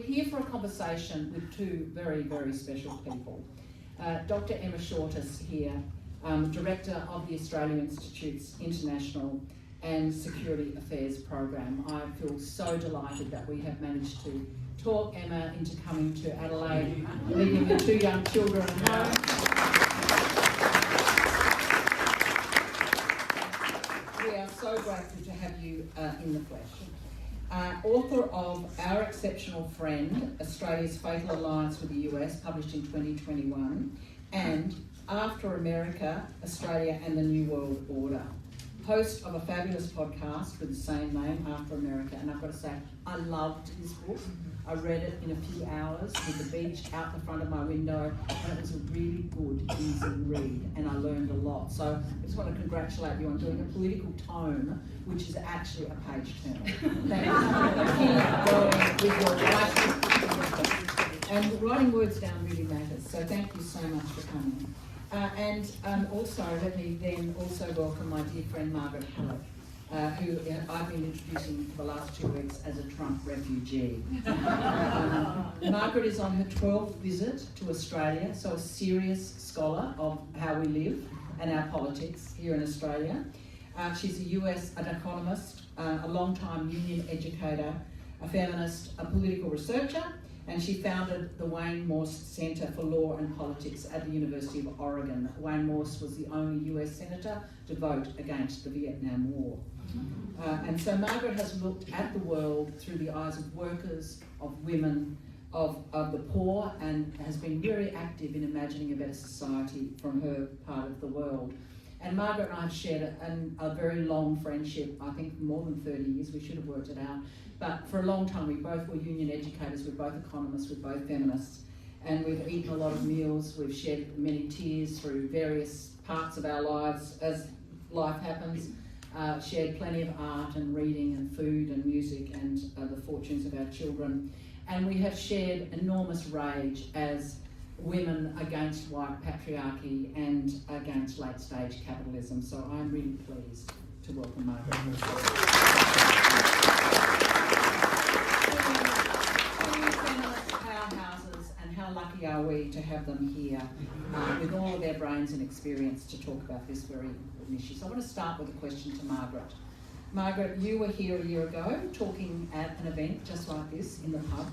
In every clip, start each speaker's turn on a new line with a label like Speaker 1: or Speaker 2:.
Speaker 1: here for a conversation with two very, very special people. Dr. Emma Shortis here, Director of the Australia Institute's International and Security Affairs Program. I feel so delighted that we have managed to talk Emma into coming to Adelaide, leaving her two young children at home. We are so grateful to have you in the flesh. Author of Our Exceptional Friend, Australia's Fatal Alliance with the US, published in 2021, and After America, Australia and the New World Order. Host of a fabulous podcast with the same name, After America, and I've got to say, I loved this book. I read it in a few hours with the beach out the front of my window, and it was a really good, easy read, and I learned a lot. So I just want to congratulate you on doing a political tome, which is actually a page turner. Thank you. Keep going with your writing. And writing words down really matters, so thank you so much for coming. Also, let me then also welcome my dear friend Margaret Hallock, who I've been introducing for the last 2 weeks as a Trump refugee. Margaret is on her 12th visit to Australia, so a serious scholar of how we live and our politics here in Australia. She's an economist, a long-time union educator, a feminist, a political researcher, and she founded the Wayne Morse Centre for Law and Politics at the University of Oregon. Wayne Morse was the only US senator to vote against the Vietnam War. And so Margaret has looked at the world through the eyes of workers, of women, of the poor, and has been very active in imagining a better society from her part of the world. And Margaret and I have shared a very long friendship, I think more than 30 years, we should have worked it out. But for a long time, we both were union educators, we're both economists, we're both feminists, and we've eaten a lot of meals, we've shed many tears through various parts of our lives as life happens, shared plenty of art and reading and food and music and the fortunes of our children. And we have shared enormous rage as women against white patriarchy and against late-stage capitalism. So I'm really pleased to welcome Margaret. Powerhouses, and how lucky are we to have them here with all of their brains and experience to talk about this very important issue. So I want to start with a question to Margaret. Margaret, you were here a year ago talking at an event just like this in the pub,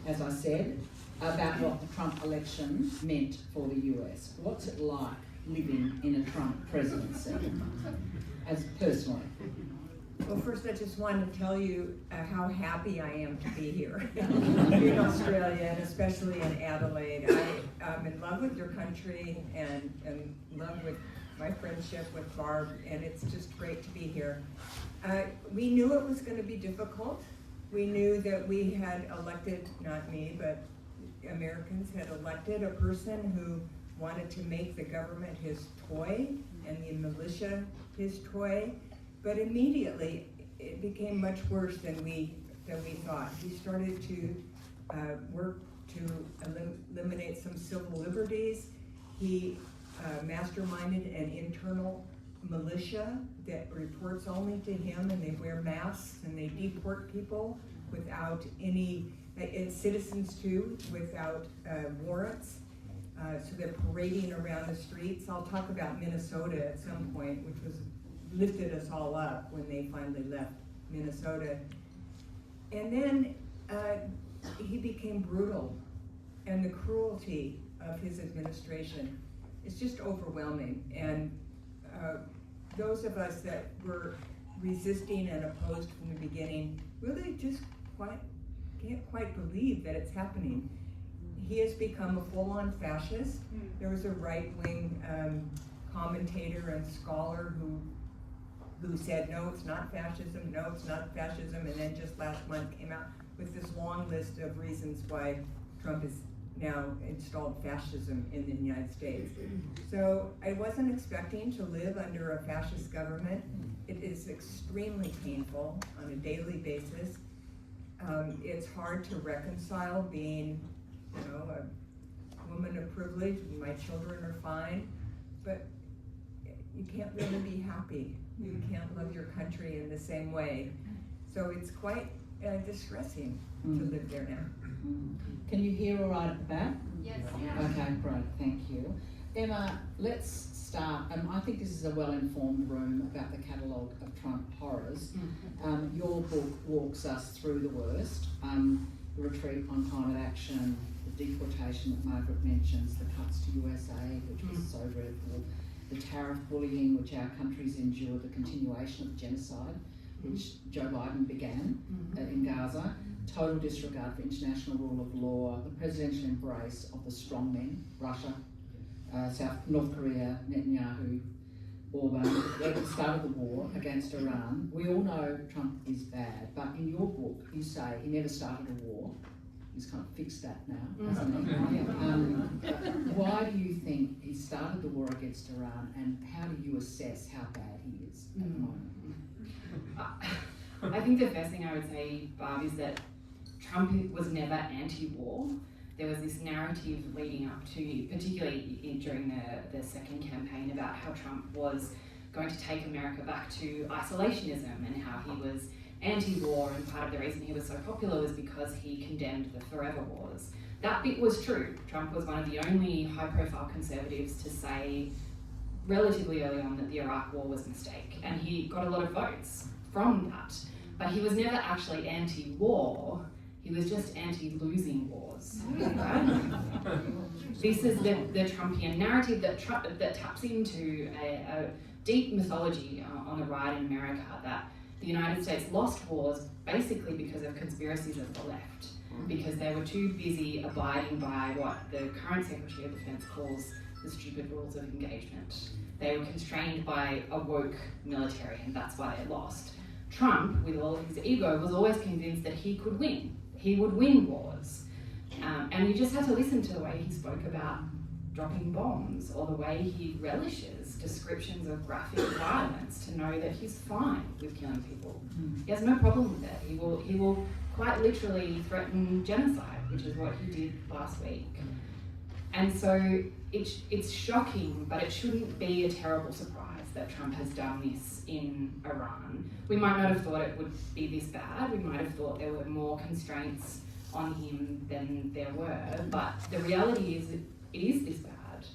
Speaker 1: as I said, about what the Trump election meant for the US. What's it like living in a Trump presidency, as personally?
Speaker 2: Well, first I just wanted to tell you how happy I am to be here in Australia, and especially in Adelaide. I'm in love with your country and in love with my friendship with Barb, and it's just great to be here. We knew it was going to be difficult. We knew that we had elected, not me, but Americans had elected a person who wanted to make the government his toy and the militia his toy. But immediately, it became much worse than we thought. He started to work to eliminate some civil liberties. He masterminded an internal militia that reports only to him, and they wear masks, and they deport people without any, and citizens too, without warrants. So they're parading around the streets. I'll talk about Minnesota at some point, which was lifted us all up when they finally left Minnesota. And then he became brutal, and the cruelty of his administration is just overwhelming. And those of us that were resisting and opposed from the beginning really just can't quite believe that it's happening. He has become a full-on fascist. There was a right-wing commentator and scholar who said, no, it's not fascism, no, it's not fascism, and then just last month came out with this long list of reasons why Trump has now installed fascism in the United States. So I wasn't expecting to live under a fascist government. It is extremely painful on a daily basis. It's hard to reconcile being, a woman of privilege, and my children are fine, but you can't really be happy. You can't love your country in the same way. So it's quite distressing to live there now.
Speaker 1: Can you hear all right at the back?
Speaker 3: Yes.
Speaker 1: Okay, great, thank you. Emma, let's start, and I think this is a well-informed room about the catalogue of Trump horrors. Your book walks us through the worst, the retreat on climate action, the deportation that Margaret mentions, the cuts to USA, which was so dreadful, the tariff bullying which our countries endured, the continuation of the genocide which Joe Biden began in Gaza, total disregard for international rule of law, the presidential embrace of the strongmen, Russia, North Korea, Netanyahu, Orban, that started the war against Iran. We all know Trump is bad, but in your book you say he never started a war. He's kind of fixed that now, hasn't he? Why do you think he started the war against Iran, and how do you assess how bad he is at the moment?
Speaker 3: I think the first thing I would say, Barb, is that Trump was never anti-war. There was this narrative leading up to, particularly during the second campaign, about how Trump was going to take America back to isolationism and how he was anti-war, and part of the reason he was so popular was because he condemned the forever wars. That bit was true. Trump was one of the only high-profile conservatives to say relatively early on that the Iraq war was a mistake, and he got a lot of votes from that. But he was never actually anti-war. He was just anti-losing wars. Right? This is the Trumpian narrative that taps into a deep mythology on the right in America, that the United States lost wars basically because of conspiracies of the left, because they were too busy abiding by what the current Secretary of Defense calls the stupid rules of engagement. They were constrained by a woke military, and that's why they lost. Trump, with all of his ego, was always convinced that he could win. He would win wars. And you just had to listen to the way he spoke about dropping bombs, or the way he relishes descriptions of graphic violence, to know that he's fine with killing people. He has no problem with it. He will quite literally threaten genocide, which is what he did last week. And so it's shocking, but it shouldn't be a terrible surprise that Trump has done this in Iran. We might not have thought it would be this bad. We might have thought there were more constraints on him than there were, but the reality is that it is this bad.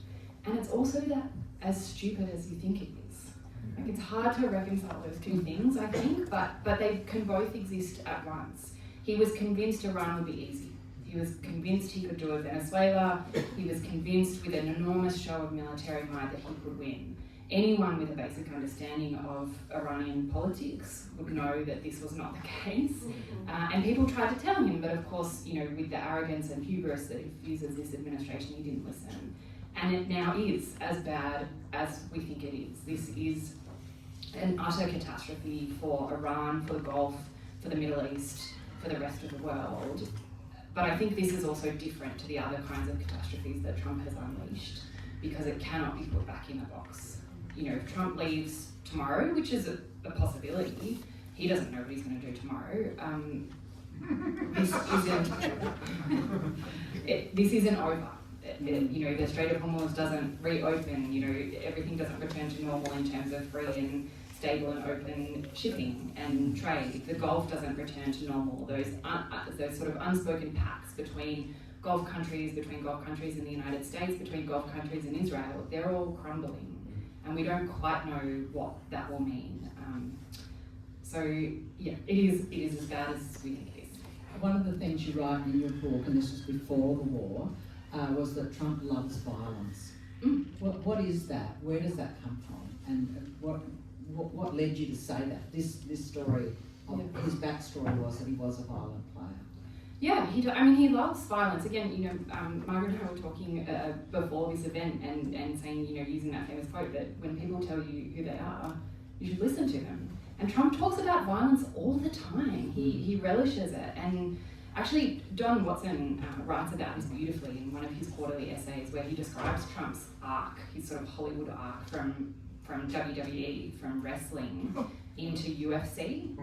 Speaker 3: And it's also that as stupid as you think it is. Like, it's hard to reconcile those two things, I think, but they can both exist at once. He was convinced Iran would be easy. He was convinced he could do a Venezuela. He was convinced with an enormous show of military might that he could win. Anyone with a basic understanding of Iranian politics would know that this was not the case. And people tried to tell him, but of course, with the arrogance and hubris that infuses this administration, he didn't listen. And it now is as bad as we think it is. This is an utter catastrophe for Iran, for the Gulf, for the Middle East, for the rest of the world. But I think this is also different to the other kinds of catastrophes that Trump has unleashed, because it cannot be put back in the box. If Trump leaves tomorrow, which is a possibility, he doesn't know what he's going to do tomorrow. This isn't over. The Strait of Hormuz doesn't reopen. Everything doesn't return to normal in terms of free and stable and open shipping and trade. The Gulf doesn't return to normal. Those sort of unspoken pacts between Gulf countries in the United States, between Gulf countries and Israel, they're all crumbling. And we don't quite know what that will mean. It is as bad as we think it is.
Speaker 1: One of the things you write in your book, and this was before the war, was that Trump loves violence. What is that? Where does that come from? And what led you to say that? This story, his backstory was that he was a violent player.
Speaker 3: Yeah, he loves violence. Again, Margaret and I were talking before this event and saying, using that famous quote that when people tell you who they are, you should listen to them. And Trump talks about violence all the time. He relishes it. And actually, Don Watson writes about this beautifully in one of his quarterly essays, where he describes Trump's arc, his sort of Hollywood arc from WWE, from wrestling into UFC,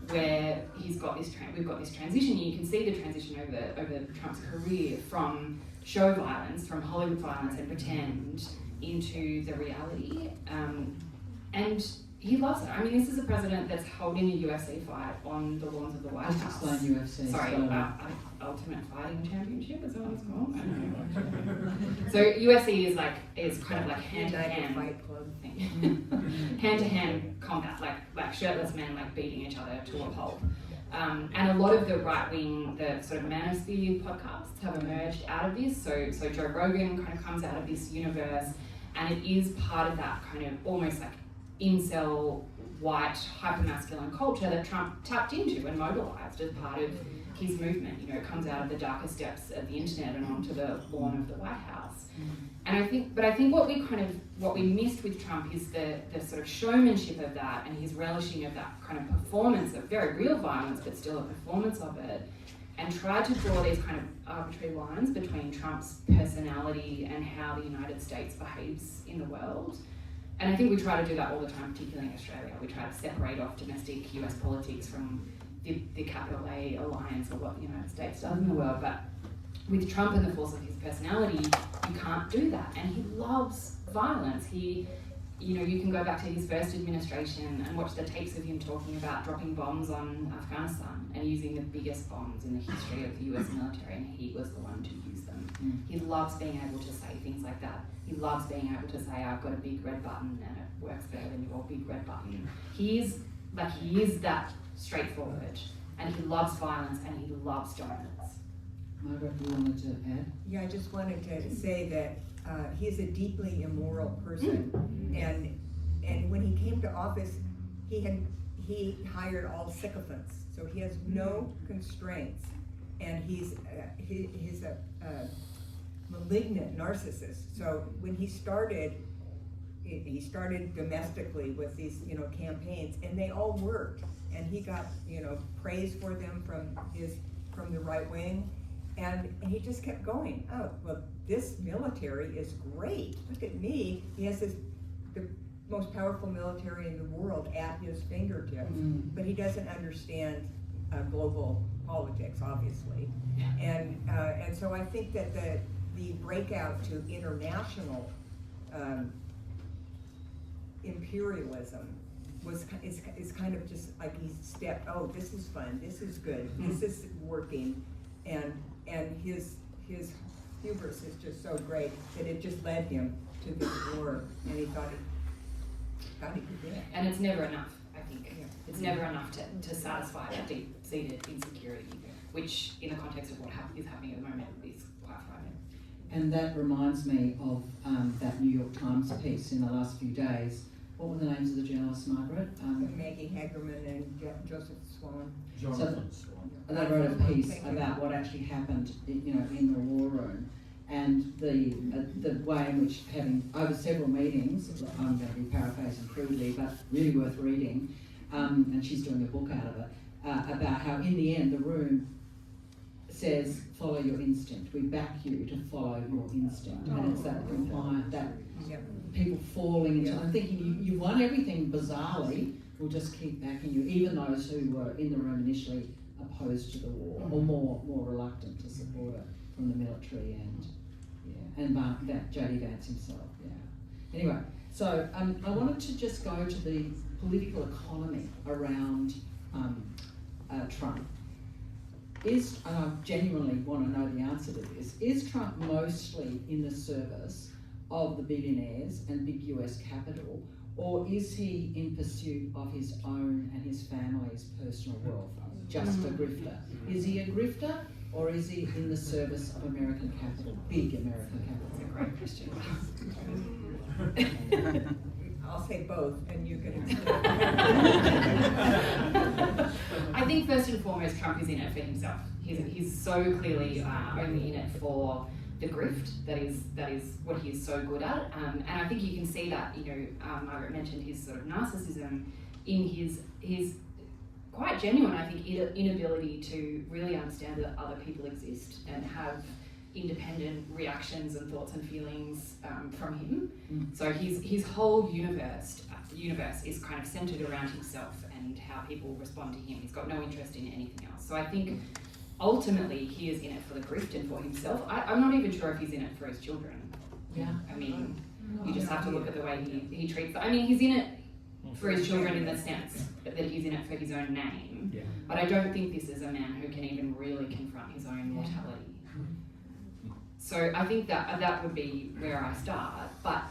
Speaker 3: where we've got this transition. You can see the transition over Trump's career from show violence, from Hollywood violence and pretend, into the reality. And he loves it. I mean, this is a president that's holding a UFC fight on the lawns of the White
Speaker 1: Just
Speaker 3: House.
Speaker 1: explain UFC.
Speaker 3: Sorry, Ultimate Fighting Championship is what it's called. I don't know. So UFC is kind of like hand-to-hand
Speaker 2: fight club
Speaker 3: thing. Hand-to-hand combat, like shirtless men like beating each other to a pulp. And a lot of the right-wing, the sort of manosphere podcasts have emerged out of this. So Joe Rogan kind of comes out of this universe, and it is part of that kind of almost like incel, white, hyper-masculine culture that Trump tapped into and mobilized as part of his movement. You know, it comes out of the darkest depths of the internet and onto the lawn of the White House. And I think what we missed with Trump is the sort of showmanship of that and his relishing of that kind of performance of very real violence, but still a performance of it, and tried to draw these kind of arbitrary lines between Trump's personality and how the United States behaves in the world. And I think we try to do that all the time, particularly in Australia. We try to separate off domestic US politics from the capital A alliance or what the United States does in the world. But with Trump and the force of his personality, you can't do that. And he loves violence. You can go back to his first administration and watch the tapes of him talking about dropping bombs on Afghanistan and using the biggest bombs in the history of the US military, and he was the one to use them. He loves being able to say things like that. He loves being able to say, I've got a big red button and it works better than your big red button. He is that straightforward, and he loves violence and he loves dominance.
Speaker 1: Margaret, you wanted to add?
Speaker 2: Yeah, I just wanted to say that he's a deeply immoral person, and when he came to office, he hired all sycophants, so he has no constraints, and he's a malignant narcissist. So when he started domestically with these campaigns, and they all worked, and he got praise for them from the right wing. And he just kept going. Oh, well, this military is great. Look at me. He has the most powerful military in the world at his fingertips. But he doesn't understand global politics, obviously. And so I think that the breakout to international imperialism is kind of just like he stepped. Oh, this is fun. This is good. This is working. And his hubris is just so great that it just led him to this war, and he thought he could do it.
Speaker 3: And it's never enough, I think. Yeah. It's never enough to satisfy that deep-seated insecurity, which in the context of what is happening at the moment is quite frightening.
Speaker 1: And that reminds me of that New York Times piece in the last few days. What were the names of the journalists, Margaret?
Speaker 2: Maggie Hagerman and Joseph Swan.
Speaker 1: Jonathan Swan. They wrote a piece about what actually happened, in the war room, and the way in which, having over several meetings, I'm going to be paraphrasing crudely, but really worth reading, and she's doing a book out of it, about how in the end the room says, follow your instinct. We back you to follow your instinct, and it's that compliant, that people falling into and thinking you won everything bizarrely. We'll just keep backing you, even those who were in the room initially opposed to the war, or more reluctant to support it from the military and J.D. Vance himself. Anyway, so I wanted to just go to the political economy around Trump. I genuinely want to know the answer to this. Is Trump mostly in the service of the billionaires and big US capital, or is he in pursuit of his own and his family's personal wealth? Just a grifter. Is he a grifter, or is he in the service of American capital, big American capital?
Speaker 3: That's a great question.
Speaker 2: I'll say both, and you can explain.
Speaker 3: I think first and foremost, Trump is in it for himself. He's so clearly only in it for the grift. That is what he is so good at. And I think you can see that. Margaret mentioned his sort of narcissism in his quite genuine, I think, inability to really understand that other people exist and have independent reactions and thoughts and feelings from him. So his whole universe is kind of centered around himself and how people respond to him. He's got no interest in anything else. So I think ultimately he is in it for the grift and for himself. I'm not even sure if he's in it for his children.
Speaker 1: Yeah.
Speaker 3: I mean, you just have to look at the way he treats them. I mean, he's in it for his children in the sense that he's in it for his own name.
Speaker 4: Yeah.
Speaker 3: But I don't think this is a man who can even really confront his own mortality. So I think that would be where I start. But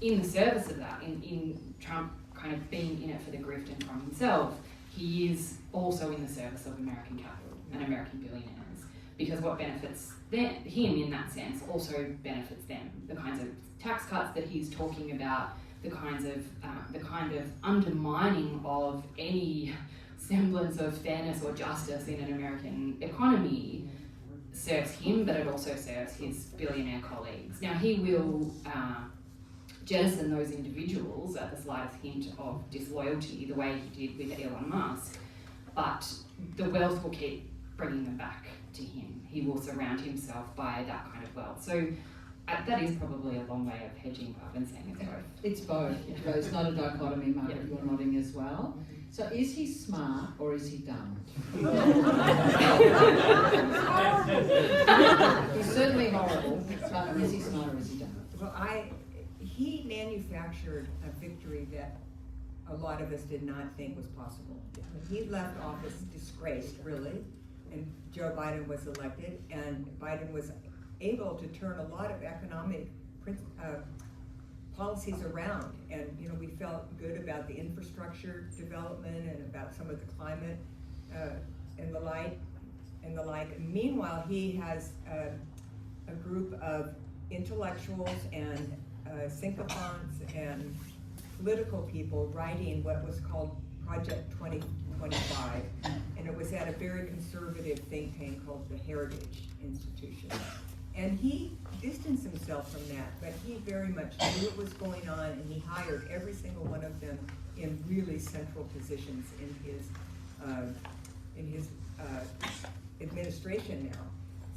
Speaker 3: in the service of that, in Trump kind of being in it for the grift and from himself, he is also in the service of American capital and American billionaires. Because what benefits him in that sense also benefits them. The kinds of tax cuts that he's talking about, the kind of undermining of any semblance of fairness or justice in an American economy serves him, but it also serves his billionaire colleagues. Now he will jettison those individuals at the slightest hint of disloyalty, the way he did with Elon Musk, but the wealth will keep bringing them back to him. He will surround himself by that kind of wealth. So that is probably a long way of hedging rather than saying it's both.
Speaker 1: It's both. It's not a dichotomy, Margaret, you're nodding as well. So is he smart or is he dumb? He's certainly horrible, but is he smart or is he dumb?
Speaker 2: Well, he manufactured a victory that a lot of us did not think was possible. He left office disgraced, really, and Joe Biden was elected, and Biden was able to turn a lot of economic policies around, and we felt good about the infrastructure development and about some of the climate and the like. Meanwhile, he has a group of intellectuals and sycophants and political people writing what was called Project 2025, and it was at a very conservative think tank called the Heritage Institution. And he distanced himself from that, but he very much knew what was going on, and he hired every single one of them in really central positions in his administration now.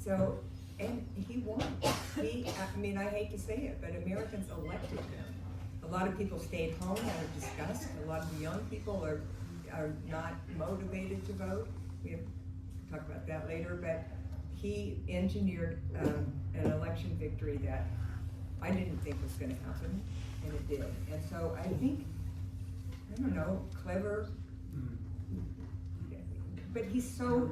Speaker 2: So, and he won. I hate to say it, but Americans elected him. A lot of people stayed home out of disgust. A lot of the young people are not motivated to vote. We have to talk about that later, but he engineered an election victory that I didn't think was going to happen, and it did. And so I think, I don't know, clever, but he's so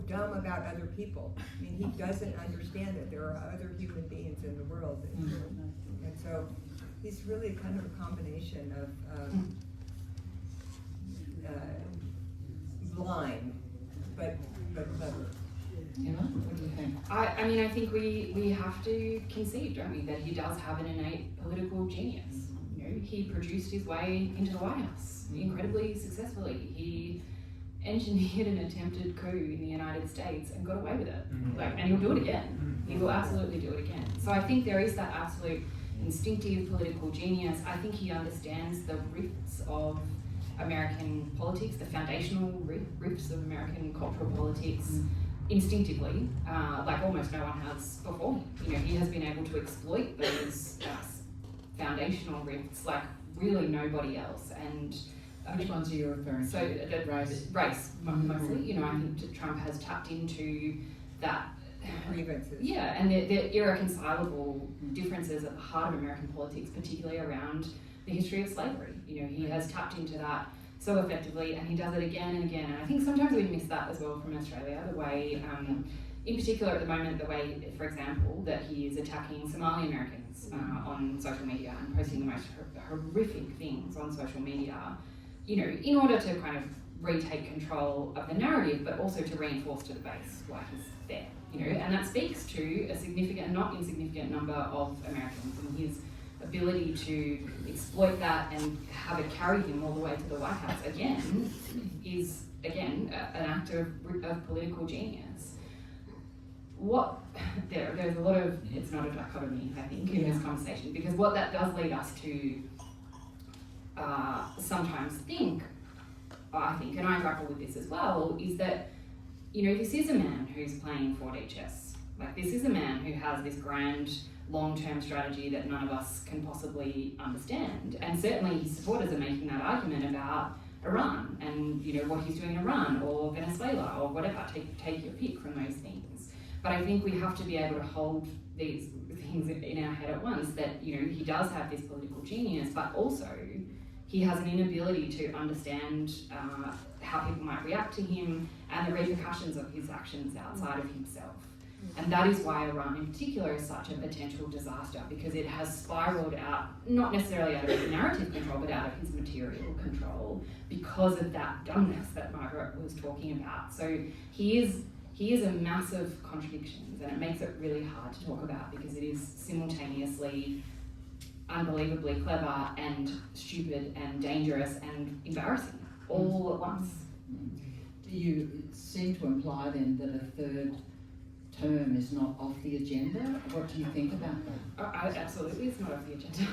Speaker 2: dumb about other people. He doesn't understand that there are other human beings in the world, and so he's really kind of a combination of blind, but clever.
Speaker 1: Emma, what do you think?
Speaker 3: I think we have to concede, don't we, that he does have an innate political genius. He produced his way into the White House incredibly successfully. He engineered an attempted coup in the United States and got away with it. And he'll do it again. He will absolutely do it again. So I think there is that absolute instinctive political genius. I think he understands the rifts of American politics, the foundational rifts of American cultural politics instinctively, like almost no one has before him. He has been able to exploit those foundational rifts like really nobody else. And
Speaker 1: which ones are you referring to?
Speaker 3: So race mostly. I think Trump has tapped into that.
Speaker 2: Grievances.
Speaker 3: Yeah, and the irreconcilable differences at the heart of American politics, particularly around the history of slavery. He has tapped into that so effectively, and he does it again and again. And I think sometimes we miss that as well from Australia, the way, in particular at the moment, the way, for example, that he is attacking Somali Americans on social media and posting the most horrific things on social media, in order to kind of retake control of the narrative, but also to reinforce to the base why he's there. And that speaks to a significant, not insignificant number of Americans, and his ability to exploit that and have it carry him all the way to the White House again is an act of political genius. There's a lot of, it's not a dichotomy, I think, in this conversation, because what that does lead us to sometimes think, I think, and I grapple with this as well, is that this is a man who's playing 4D chess. Like, this is a man who has this grand long-term strategy that none of us can possibly understand. And certainly his supporters are making that argument about Iran and, what he's doing in Iran or Venezuela or whatever. Take your pick from those things. But I think we have to be able to hold these things in our head at once, that, he does have this political genius, but also he has an inability to understand how people might react to him and the repercussions of his actions outside of himself. And that is why Iran in particular is such a potential disaster, because it has spiraled out, not necessarily out of his narrative control, but out of his material control because of that dumbness that Margaret was talking about. So he is a massive contradiction, and it makes it really hard to talk about because it is simultaneously unbelievably clever and stupid and dangerous and embarrassing all at once.
Speaker 1: You seem to imply then that a third term is not off the agenda. What do you think about that?
Speaker 3: Absolutely, it's not off the agenda.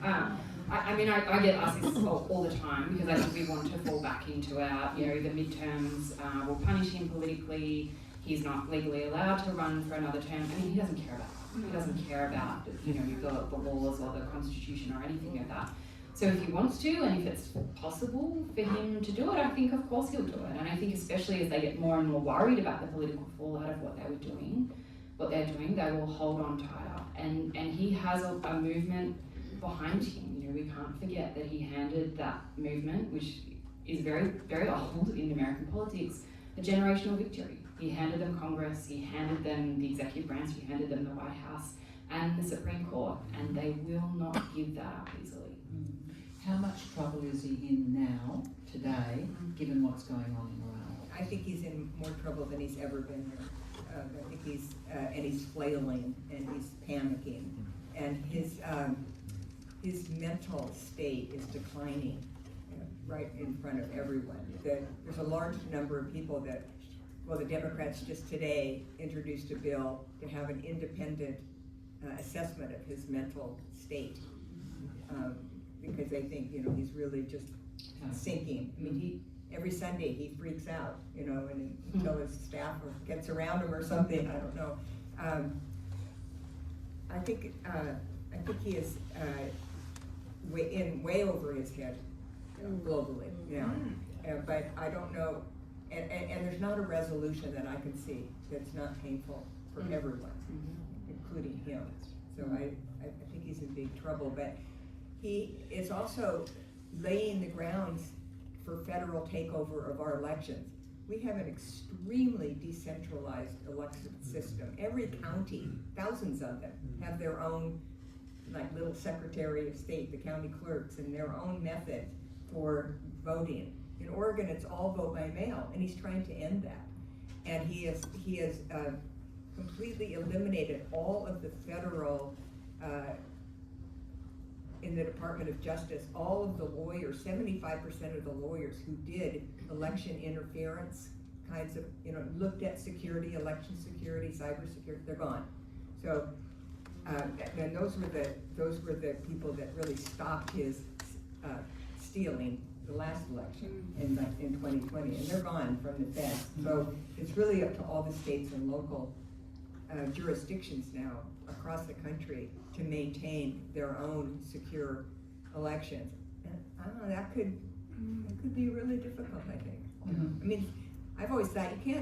Speaker 1: Okay.
Speaker 3: I get asked this all the time because I think we want to fall back into our, the midterms will punish him politically. He's not legally allowed to run for another term. I mean, he doesn't care about that. He doesn't care about, the laws or the constitution or anything like that. So if he wants to, and if it's possible for him to do it, I think of course he'll do it. And I think especially as they get more and more worried about the political fallout of what they're doing, they will hold on tighter. And he has a movement behind him. We can't forget that he handed that movement, which is very, very old in American politics, a generational victory. He handed them Congress, he handed them the executive branch, he handed them the White House and the Supreme Court, and they will not give that up easily.
Speaker 1: How much trouble is he in now, today, given what's going on in Iran?
Speaker 2: I think he's in more trouble than he's ever been here. I think he's flailing and he's panicking, and his mental state is declining right in front of everyone. There's a large number of people that, the Democrats just today introduced a bill to have an independent assessment of his mental state because they think, he's really just sinking. I mean, every Sunday he freaks out, and until his staff gets around him or something, I don't know. I think he is way over his head globally, but I don't know, and there's not a resolution that I can see that's not painful for everyone, including him. So I think he's in big trouble, but he is also laying the grounds for federal takeover of our elections. We have an extremely decentralized election system. Every county, thousands of them, have their own little Secretary of State, the county clerks, and their own method for voting. In Oregon, it's all vote by mail, and he's trying to end that. And he has completely eliminated all of the federal, in the Department of Justice, all of the lawyers, 75% of the lawyers who did election interference kinds of, looked at security, election security, cyber security, they're gone. So, and those were the people that really stopped his stealing the last election in 2020, and they're gone from the Fed. So it's really up to all the states and local jurisdictions now across the country to maintain their own secure elections. And I don't know, that could be really difficult, I think. I mean, I've always thought you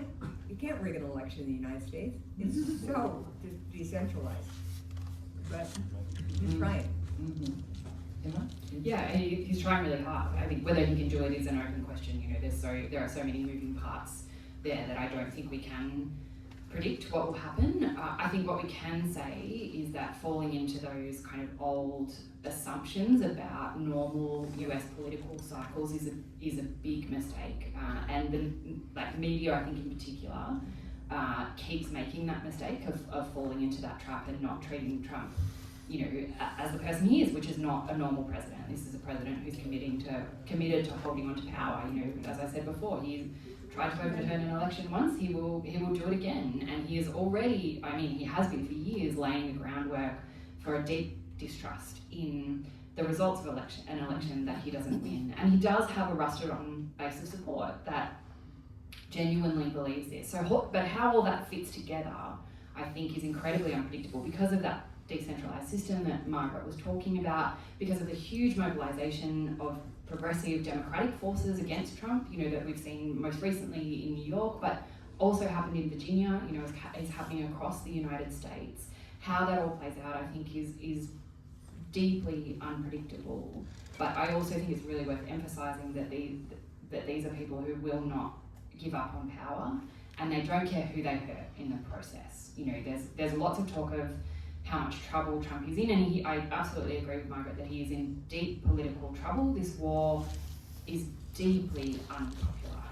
Speaker 2: can't rig an election in the United States. It's so decentralized. But he's trying.
Speaker 1: Emma?
Speaker 3: Yeah, he's trying really hard. I think whether he can do it is an open question. There are so many moving parts there that I don't think we can predict what will happen. I think what we can say is that falling into those kind of old assumptions about normal US political cycles is a big mistake. And the media, I think in particular, keeps making that mistake of falling into that trap and not treating Trump, as the person he is, which is not a normal president. This is a president who's committed to holding on to power. As I said before, he's tried to overturn an election once. He will do it again, and he is already. He has been for years laying the groundwork for a deep distrust in the results of an election that he doesn't win. And he does have a rusted-on base of support that genuinely believes this. But how all that fits together, I think, is incredibly unpredictable because of that decentralized system that Margaret was talking about, because of the huge mobilization of progressive democratic forces against Trump, that we've seen most recently in New York, but also happened in Virginia, is happening across the United States. How that all plays out, I think, is deeply unpredictable. But I also think it's really worth emphasising that these are people who will not give up on power, and they don't care who they hurt in the process. You know, there's lots of talk of how much trouble Trump is in, and I absolutely agree with Margaret that he is in deep political trouble. This war is deeply unpopular,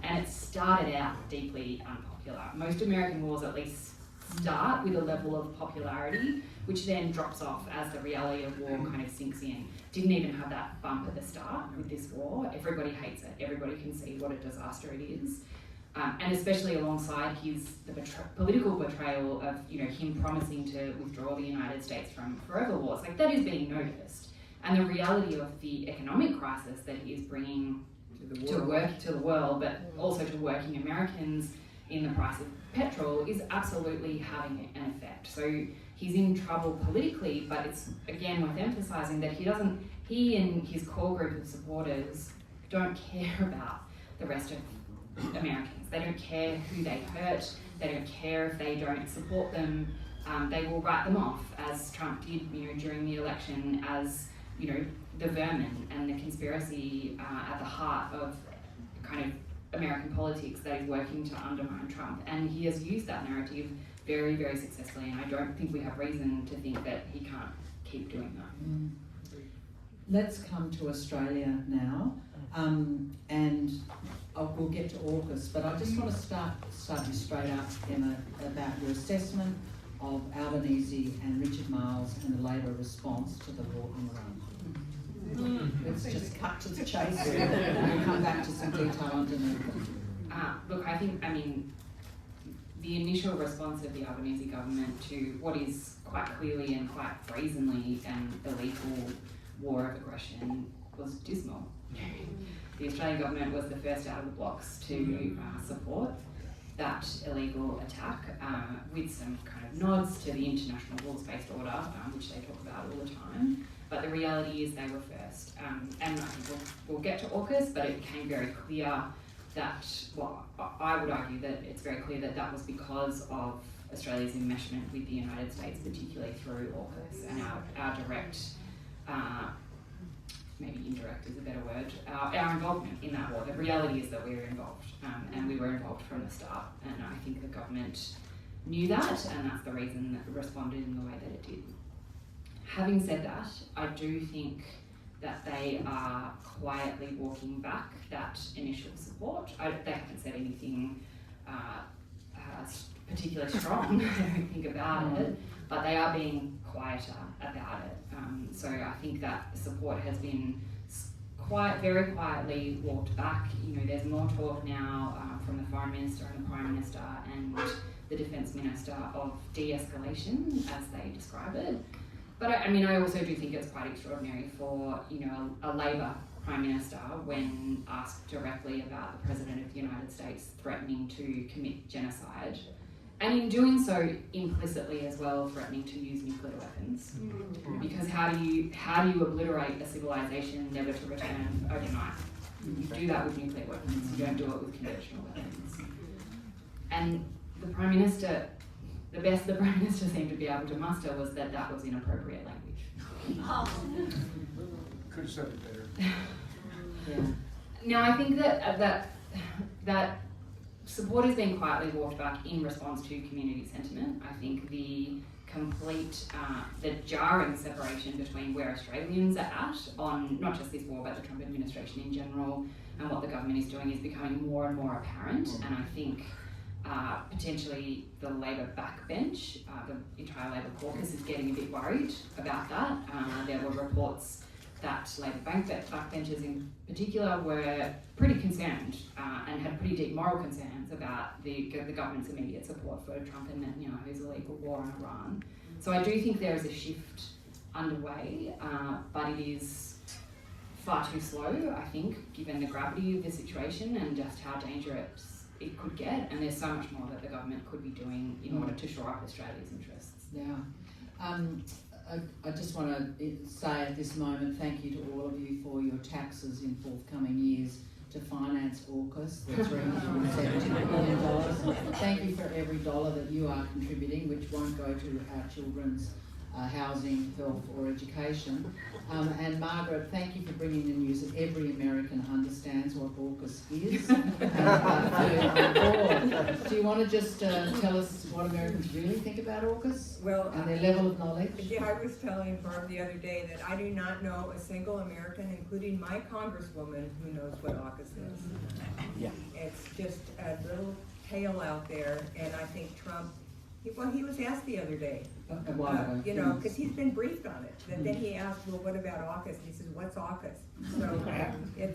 Speaker 3: and it started out deeply unpopular. Most American wars at least start with a level of popularity, which then drops off as the reality of war kind of sinks in. Didn't even have that bump at the start with this war. Everybody hates it. Everybody can see what a disaster it is. And especially alongside the political betrayal of, you know, him promising to withdraw the United States from forever wars, like that is being noticed. And the reality of the economic crisis that he is bringing to the world, but also to working Americans in the price of petrol is absolutely having an effect. So he's in trouble politically, but it's again worth emphasising that he and his core group of supporters don't care about the rest of Americans. They don't care who they hurt. They don't care if they don't support them. They will write them off, as Trump did, you know, during the election, as, you know, the vermin and the conspiracy at the heart of kind of American politics that is working to undermine Trump. And he has used that narrative very, very successfully, and I don't think we have reason to think that he can't keep doing that.
Speaker 1: Let's come to Australia now, and we'll get to AUKUS, but I just want to start you straight up, Emma, about your assessment of Albanese and Richard Marles and the Labor response to the war in Iran. Let's just cut to the chase and we'll come back to some detail underneath.
Speaker 3: Look, I mean, the initial response of the Albanese government to what is quite clearly and quite brazenly an illegal war of aggression was dismal. The Australian government was the first out of the blocks to support that illegal attack with some kind of nods to the international rules-based order, which they talk about all the time. But the reality is they were first. And I think we'll get to AUKUS, but it became very clear that, well, I would argue that it's very clear that that was because of Australia's enmeshment with the United States, particularly through AUKUS, and our direct, maybe indirect is a better word, our involvement in that war. The reality is that we were involved, and we were involved from the start. And I think the government knew that, and that's the reason that it responded in the way that it did. Having said that, I do think that they are quietly walking back that initial support. They haven't said anything particularly strong, I don't think, about it, but they are being quieter about it. So I think that support has been very quietly walked back. You know, there's more talk now from the Foreign Minister and the Prime Minister and the Defence Minister of de-escalation, as they describe it. But I also do think it's quite extraordinary for, you know, a Labor Prime Minister, when asked directly about the President of the United States threatening to commit genocide, and in doing so implicitly as well threatening to use nuclear weapons. Because how do you obliterate a civilization never to return overnight? You do that with nuclear weapons. You don't do it with conventional weapons. And the Prime Minister, the best the Prime Minister seemed to be able to muster was that that was inappropriate language.
Speaker 4: Could have said it better.
Speaker 1: Yeah.
Speaker 3: Now, I think that support is being quietly walked back in response to community sentiment. I think the complete, the jarring separation between where Australians are at on not just this war, but the Trump administration in general, and what the government is doing is becoming more and more apparent. And I think potentially the Labor backbench, the entire Labor caucus is getting a bit worried about that. There were reports that Labor backbenchers in particular were pretty concerned and had pretty deep moral concerns about the government's immediate support for Trump and Netanyahu's illegal war on Iran. So I do think there is a shift underway, but it is far too slow, I think, given the gravity of the situation and just how dangerous it could get. And there's so much more that the government could be doing in order to shore up Australia's interests.
Speaker 1: Yeah. I just want to say at this moment, thank you to all of you for your taxes in forthcoming years to finance AUKUS, the $370 million. Thank you for every dollar that you are contributing, which won't go to our children's housing, health or education. And Margaret, thank you for bringing the news that every American understands what AUKUS is. Do you want to just tell us what Americans really think about AUKUS and their level of knowledge?
Speaker 2: Yeah, I was telling Barb the other day that I do not know a single American, including my congresswoman, who knows what AUKUS is.
Speaker 5: Yeah.
Speaker 2: It's just a little tale out there, and I think Trump, he was asked the other day, you know, because he's been briefed on it. And then he asked, well, what about AUKUS? And he says, what's AUKUS?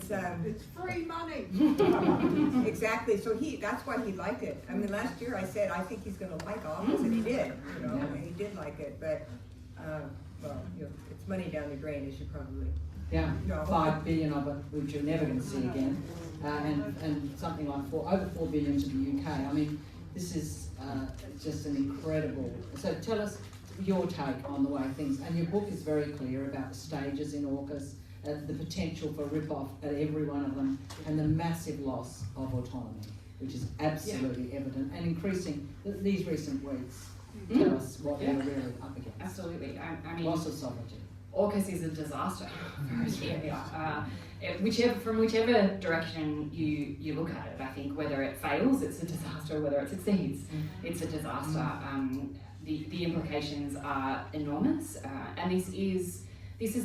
Speaker 2: So it's
Speaker 6: free money.
Speaker 2: exactly. So that's why he liked it. I mean, last year I said I think he's going to like AUKUS, and he did. You know, and he did like it. But well, you know, it's money down the drain, as you probably.
Speaker 1: Yeah,
Speaker 2: No.
Speaker 1: 5 billion of it, which you're never going to see again, and something like over 4 billion to the UK. I mean, this is just an incredible. So tell us your take on the way things, and your book is very clear about the stages in AUKUS, the potential for rip-off at every one of them, and the massive loss of autonomy, which is absolutely evident and increasing these recent weeks. Tell us what we're really up against.
Speaker 3: Absolutely. I mean,
Speaker 1: Loss of sovereignty.
Speaker 3: AUKUS is a disaster for Australia. From whichever direction you look at it, I think whether it fails, it's a disaster. Whether it succeeds, it's a disaster. The implications are enormous, and this is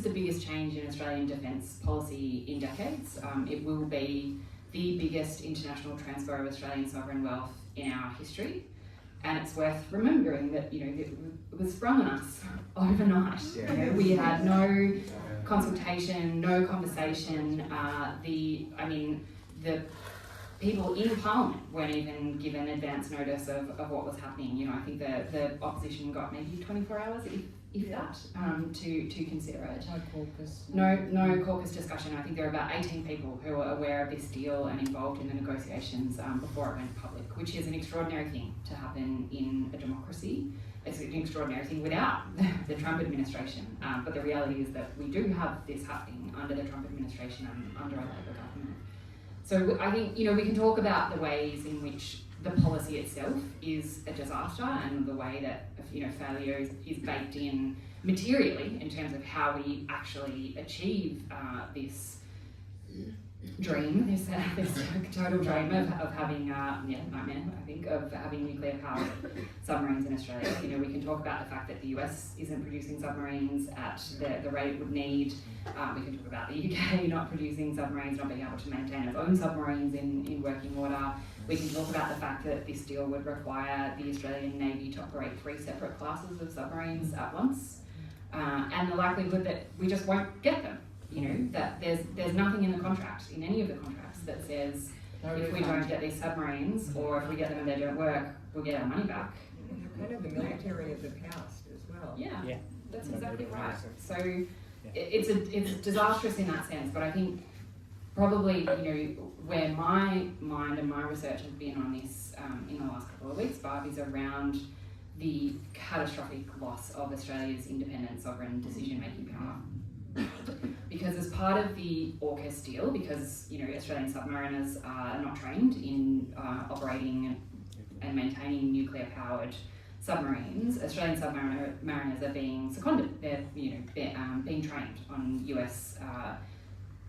Speaker 3: the biggest change in Australian defence policy in decades. It will be the biggest international transfer of Australian sovereign wealth in our history. And it's worth remembering that, you know, it was sprung on us overnight.
Speaker 5: Yeah.
Speaker 3: You know, we had no consultation, no conversation. The people in Parliament weren't even given advance notice of what was happening. You know, I think the opposition got maybe 24 hours, if that, to consider it.
Speaker 1: No caucus.
Speaker 3: No caucus discussion. I think there are about 18 people who are aware of this deal and involved in the negotiations before it went public, which is an extraordinary thing to happen in a democracy. It's an extraordinary thing without the Trump administration. But the reality is that we do have this happening under the Trump administration and under a Labor government. So I think, you know, we can talk about the ways in which the policy itself is a disaster and the way that, you know, failure is baked in materially in terms of how we actually achieve this dream, this total dream of having, Madmen, I think, of having nuclear powered submarines in Australia. You know, we can talk about the fact that the US isn't producing submarines at the rate it would need. We can talk about the UK not producing submarines, not being able to maintain its own submarines in working order. We can talk about the fact that this deal would require the Australian Navy to operate 3 separate classes of submarines at once, and the likelihood that we just won't get them. You know, that there's nothing in the contract, in any of the contracts, that says if we don't get these submarines, or if we get them and they don't work, we'll get our money back.
Speaker 2: And they're kind of the military of the past as well.
Speaker 3: Yeah. That's exactly right. So it's disastrous in that sense, but I think probably, you know, where my mind and my research has been on this in the last couple of weeks, Barb, is around the catastrophic loss of Australia's independent sovereign decision-making power. Because as part of the AUKUS deal, because, you know, Australian submariners are not trained in operating and maintaining nuclear-powered submarines, Australian submariners are being seconded. They're, you know, being trained on US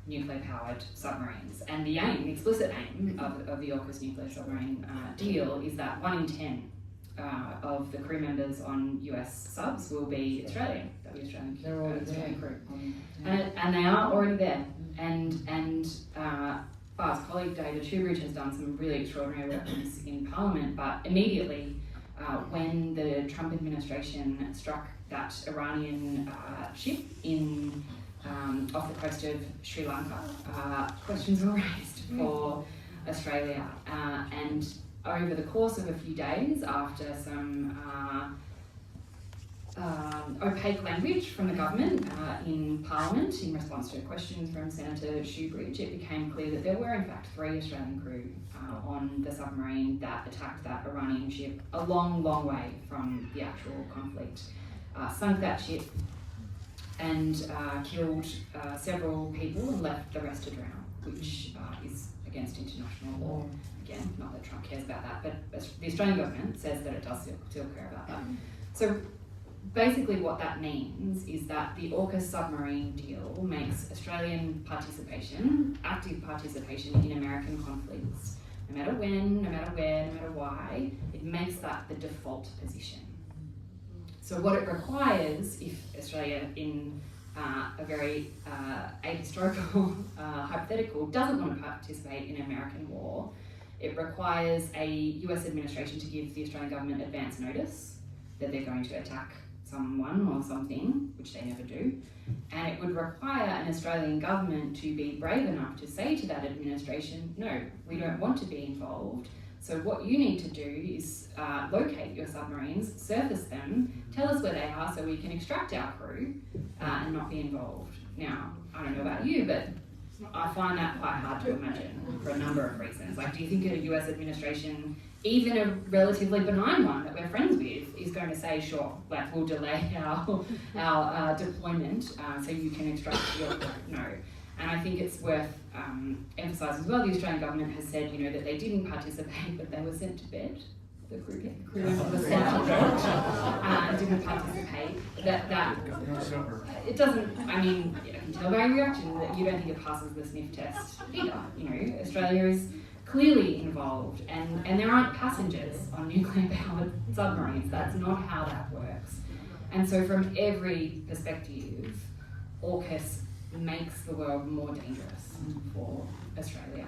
Speaker 3: nuclear-powered submarines. And the aim, the explicit aim of the AUKUS nuclear submarine deal is that 1 in 10 of the crew members on US subs will be Australian. They'll be Australian crew. And they are already there. And Bar's colleague David Shoebridge has done some really extraordinary work on this in Parliament, but immediately when the Trump administration struck that Iranian ship in off the coast of Sri Lanka, questions were raised for Australia, and over the course of a few days, after some opaque language from the government in Parliament in response to questions from Senator Shoebridge, it became clear that there were in fact 3 Australian crew on the submarine that attacked that Iranian ship a long, long way from the actual conflict. Sunk that ship and killed several people and left the rest to drown, which is against international law. Again, not that Trump cares about that, but the Australian government says that it does still care about that. So basically what that means is that the AUKUS submarine deal makes Australian participation, active participation in American conflicts, no matter when, no matter where, no matter why, it makes that the default position. So what it requires, if Australia in a very ahistorical hypothetical doesn't want to participate in American war, it requires a US administration to give the Australian government advance notice that they're going to attack someone or something, which they never do. And it would require an Australian government to be brave enough to say to that administration, no, we don't want to be involved. So what you need to do is locate your submarines, surface them, tell us where they are so we can extract our crew and not be involved. Now, I don't know about you, but I find that quite hard to imagine for a number of reasons. Like, do you think a US administration, even a relatively benign one that we're friends with, is going to say, sure, like we'll delay our deployment so you can extract your crew? No. And I think it's worth emphasising as well, the Australian government has said, that they didn't participate, but they were sent to bed. The crew was sent to bed and didn't participate. It doesn't, I can tell by your reaction that you don't think it passes the sniff test either. Australia is clearly involved, and there aren't passengers on nuclear-powered submarines. That's not how that works. And so from every perspective, AUKUS makes the world more dangerous for Australia.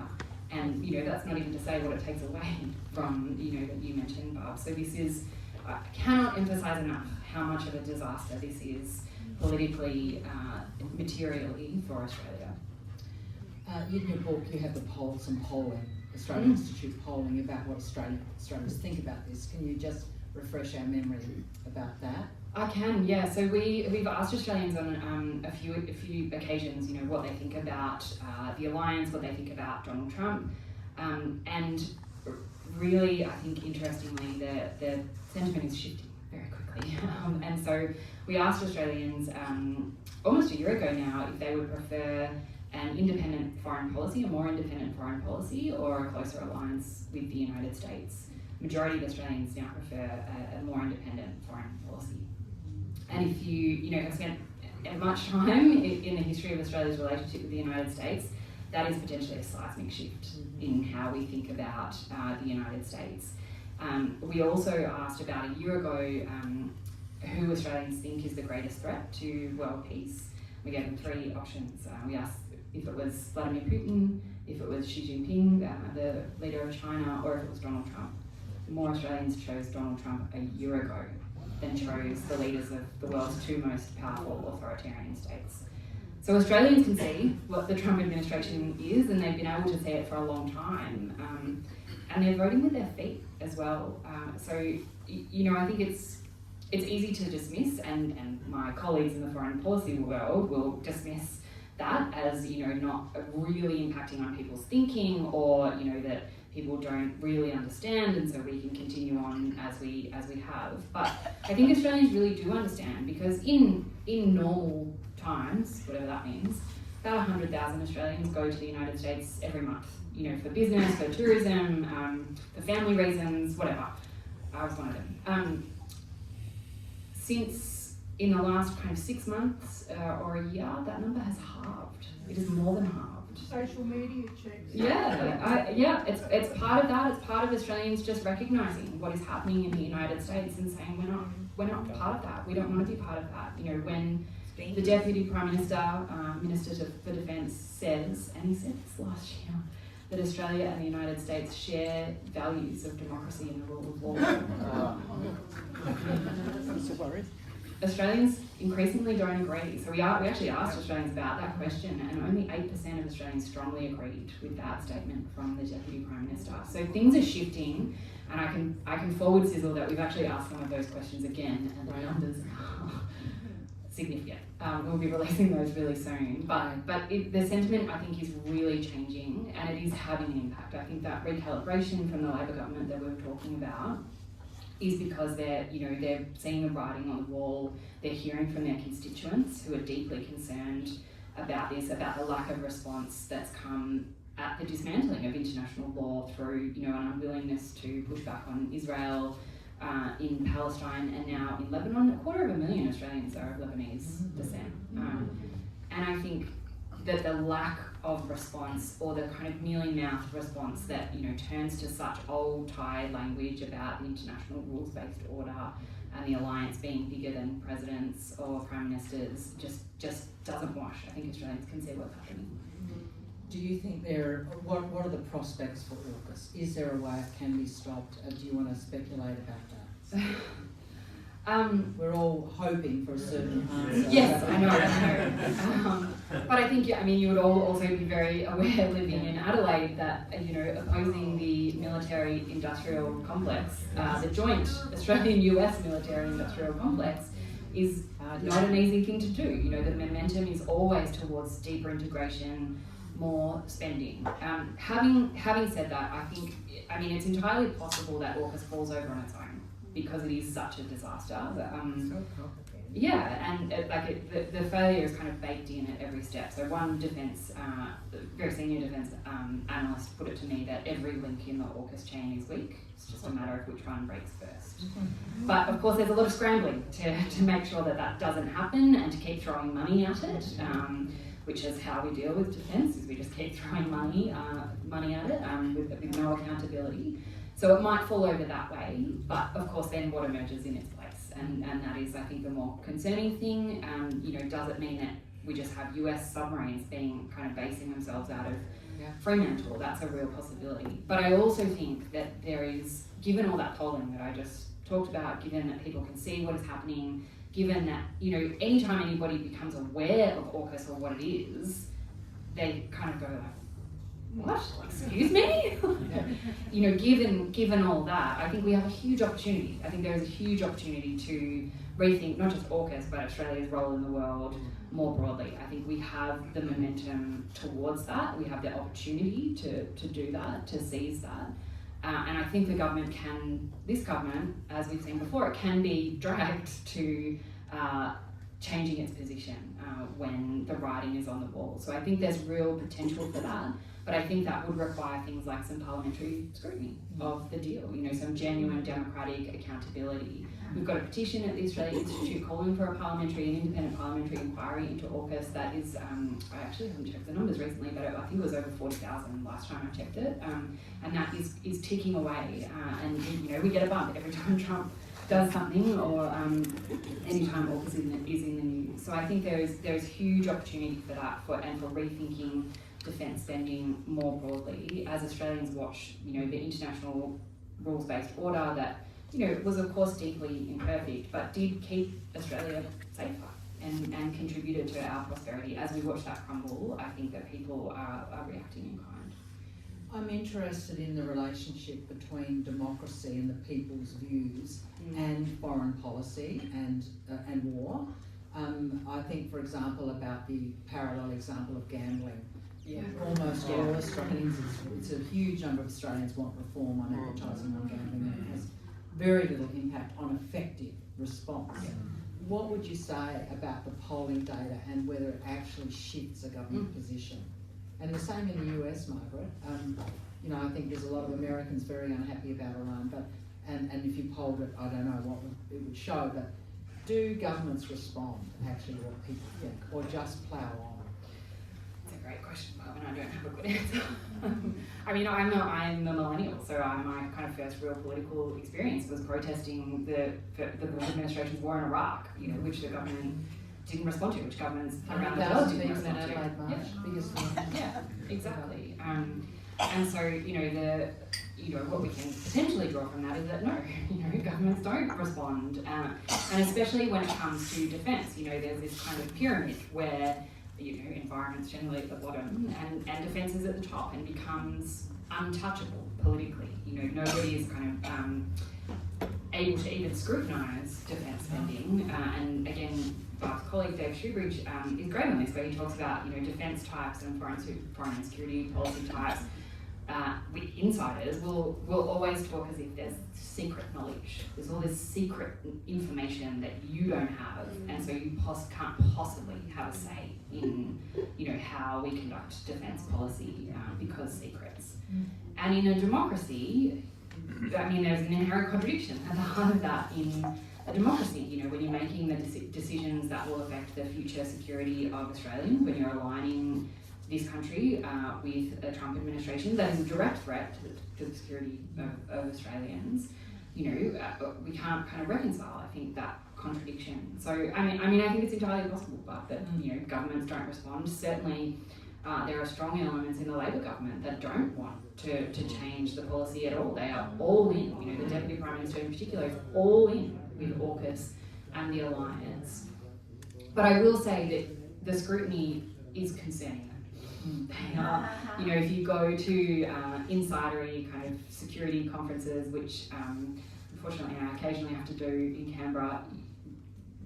Speaker 3: And, that's not even to say what it takes away from, that you mentioned, Barb. So this is, I cannot emphasise enough how much of a disaster this is politically, materially for Australia.
Speaker 1: In your book, you have some polling, Australian Institute polling about what Australians think about this. Can you just refresh our memory about that?
Speaker 3: I can, yeah. So we've asked Australians on a few occasions, what they think about the alliance, what they think about Donald Trump, and really, I think interestingly, the sentiment is shifting very quickly. And so we asked Australians almost a year ago now if they would prefer an independent foreign policy, a more independent foreign policy, or a closer alliance with the United States. Majority of Australians now prefer a more independent foreign policy. And if you have spent much time in the history of Australia's relationship with the United States, that is potentially a seismic shift in how we think about the United States. We also asked about a year ago who Australians think is the greatest threat to world peace. We gave them 3 options. We asked if it was Vladimir Putin, if it was Xi Jinping, the leader of China, or if it was Donald Trump. More Australians chose Donald Trump a year ago than chose the leaders of the world's 2 most powerful authoritarian states. So Australians can see what the Trump administration is, and they've been able to see it for a long time. And they're voting with their feet as well. So I think it's easy to dismiss, and my colleagues in the foreign policy world will dismiss that as not really impacting on people's thinking, or that people don't really understand, and so we can continue on as we have. But I think Australians really do understand, because in normal times, whatever that means, about 100,000 Australians go to the United States every month, for business, for tourism, for family reasons, whatever. I was one of them. Since in the last kind of 6 months or a year, that number has halved. It is more than halved.
Speaker 5: Social media checks.
Speaker 3: Yeah, it's part of that. It's part of Australians just recognising what is happening in the United States and saying we're not part of that. We don't want to be part of that. When the Deputy Prime Minister, Minister for Defence says, and he said this last year, that Australia and the United States share values of democracy and the rule of law. Australians increasingly don't agree. So we actually asked Australians about that question, and only 8% of Australians strongly agreed with that statement from the Deputy Prime Minister. So things are shifting, and I can forward sizzle that we've actually asked some of those questions again, and the numbers are significant. We'll be releasing those really soon. But the sentiment, I think, is really changing, and it is having an impact. I think that recalibration from the Labor government that we were talking about is because they're seeing the writing on the wall. They're hearing from their constituents who are deeply concerned about this, about the lack of response that's come at the dismantling of international law through, an unwillingness to push back on Israel, in Palestine and now in Lebanon. 250,000 Australians are of Lebanese descent. And I think that the lack of response, or the kind of mealy-mouthed response that turns to such old-tired language about the international rules-based order and the alliance being bigger than presidents or prime ministers, just doesn't wash. I think Australians can see what's happening.
Speaker 1: Do you think what are the prospects for AUKUS? Is there a way it can be stopped? Do you want to speculate about that? We're all hoping for a certain answer.
Speaker 3: Yes, I know. But I think, you would all also be very aware living in Adelaide that, opposing the military-industrial complex, the joint Australian-US military-industrial complex, is not an easy thing to do. The momentum is always towards deeper integration, more spending. Having said that, I think, it's entirely possible that AUKUS falls over on its own, because it is such a disaster.
Speaker 2: So complicated.
Speaker 3: Yeah, and the failure is kind of baked in at every step. So one very senior defence analyst put it to me that every link in the AUKUS chain is weak. It's just a matter of which one breaks first. But of course there's a lot of scrambling to make sure that doesn't happen and to keep throwing money at it, which is how we deal with defence, is we just keep throwing money at it with no accountability. So it might fall over that way, but of course then what emerges in its place? And that is, I think, the more concerning thing. Does it mean that we just have US submarines basing themselves out of Fremantle? That's a real possibility. But I also think that there is, given all that polling that I just talked about, given that people can see what is happening, given that, anytime anybody becomes aware of AUKUS or what it is, they kind of go like, what? Excuse me? Given all that, I think we have a huge opportunity. I think there is a huge opportunity to rethink not just AUKUS, but Australia's role in the world more broadly. I think we have the momentum towards that. We have the opportunity to do that, to seize that. And I think this government, as we've seen before, it can be dragged to changing its position when the writing is on the wall. So I think there's real potential for that. But I think that would require things like some parliamentary scrutiny of the deal, some genuine democratic accountability. We've got a petition at the Australian Institute calling for an independent parliamentary inquiry into AUKUS. That is, I actually haven't checked the numbers recently, but I think it was over 40,000 last time I checked it. And that is ticking away. And we get a bump every time Trump does something, or anytime AUKUS is in the news. So I think there is huge opportunity for that, and for rethinking defence spending more broadly as Australians watch, the international rules-based order that, was of course deeply imperfect, but did keep Australia safer and contributed to our prosperity. As we watch that crumble, I think that people are reacting in kind.
Speaker 1: I'm interested in the relationship between democracy and the people's views and foreign policy and war. I think, for example, about the parallel example of gambling. Almost all Australians, it's a huge number of Australians want reform on advertising on gambling, and it has very little impact on effective response. What would you say about the polling data and whether it actually shifts a government position? And the same in the US, Margaret. I think there's a lot of Americans very unhappy about Iran, and if you polled it, I don't know what it would show, but do governments respond actually to what people think, or just plough on?
Speaker 3: Great question, Bob, and I don't have a good answer. I'm a millennial, so my kind of first real political experience was protesting the Bush administration's war in Iraq, which the government didn't respond to, which governments around the world didn't respond to. Yeah, exactly. And so, what we can potentially draw from that is that no, governments don't respond, and especially when it comes to defence, there's this kind of pyramid where environment's generally at the bottom and defence is at the top and becomes untouchable politically. Nobody is kind of able to even scrutinise defence spending. And again, Barb's colleague Dave Shoebridge is great on this, where he talks about defence types and foreign and security policy types. With insiders, we'll always talk as if there's secret knowledge. There's all this secret information that you don't have, and so you can't possibly have a say in, how we conduct defence policy because secrets. And in a democracy, I mean, there's an inherent contradiction at the heart of that in a democracy. You know, when you're making the decisions that will affect the future security of Australians, when you're aligning this country with a Trump administration that is a direct threat to the security of Australians, you know, we can't kind of reconcile, I think, that contradiction. So, I mean, I think it's entirely possible, but that, you know, governments don't respond. Certainly, there are strong elements in the Labor government that don't want to change the policy at all. They are all in. You know, the Deputy Prime Minister in particular is all in with AUKUS and the Alliance. But I will say that the scrutiny is concerning. They are, you know, if you go to insidery kind of security conferences, which unfortunately I occasionally have to do in Canberra,